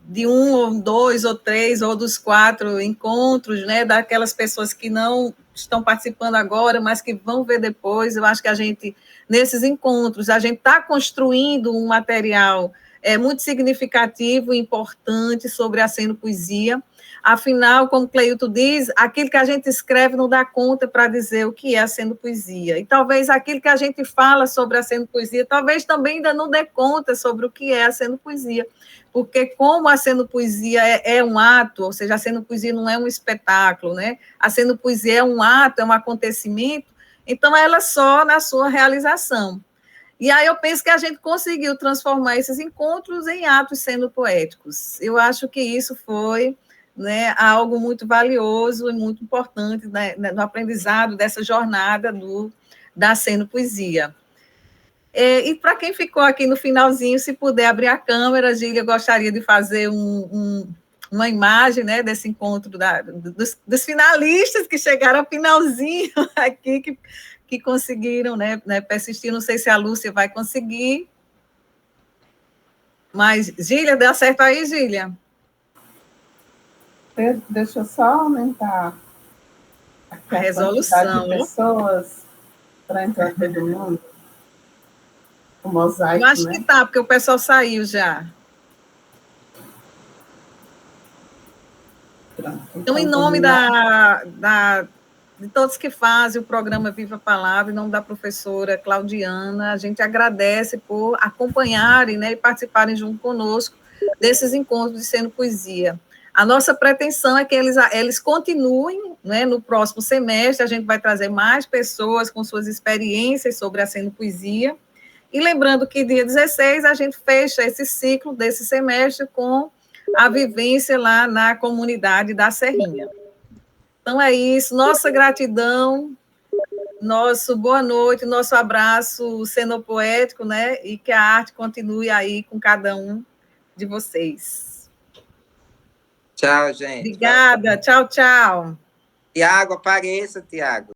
de um, ou dois, ou três, ou dos 4 encontros, né, daquelas pessoas que não estão participando agora, mas que vão ver depois. Eu acho que a gente, nesses encontros, a gente está construindo um material muito significativo e importante sobre a Senopoesia. Afinal, como Cleilton diz, aquilo que a gente escreve não dá conta para dizer o que é a Senopoesia. E talvez aquilo que a gente fala sobre a Senopoesia, talvez também ainda não dê conta sobre o que é a Senopoesia. Porque como a Senopoesia é um ato, ou seja, a Senopoesia não é um espetáculo, né? A Senopoesia é um ato, é um acontecimento, então ela só na sua realização. E aí eu penso que a gente conseguiu transformar esses encontros em atos senopoéticos. Eu acho que isso foi, né, algo muito valioso e muito importante, né, no aprendizado dessa jornada da Senopoesia. E para quem ficou aqui no finalzinho, se puder abrir a câmera, Gília, eu gostaria de fazer uma imagem, né, desse encontro dos finalistas que chegaram ao finalzinho aqui, que conseguiram, né, persistir. Não sei se a Lúcia vai conseguir. Mas, Gília, deu certo aí, Gília? Deixa eu só aumentar aqui a resolução quantidade de pessoas para entrar todo mundo. O mosaico, eu acho, né? que tá, porque o pessoal saiu já. Pronto, então, em nome de todos que fazem o programa Viva a Palavra, em nome da professora Claudiana, a gente agradece por acompanharem, né, e participarem junto conosco desses encontros de Senopoesia. A nossa pretensão é que eles continuem, né, no próximo semestre. A gente vai trazer mais pessoas com suas experiências sobre a Senopoesia. E lembrando que dia 16 a gente fecha esse ciclo desse semestre com a vivência lá na comunidade da Serrinha. Então é isso, nossa gratidão, nosso boa noite, nosso abraço senopoético, né? E que a arte continue aí com cada um de vocês. Tchau, gente. Obrigada, tchau, tchau. Tiago, apareça, Tiago.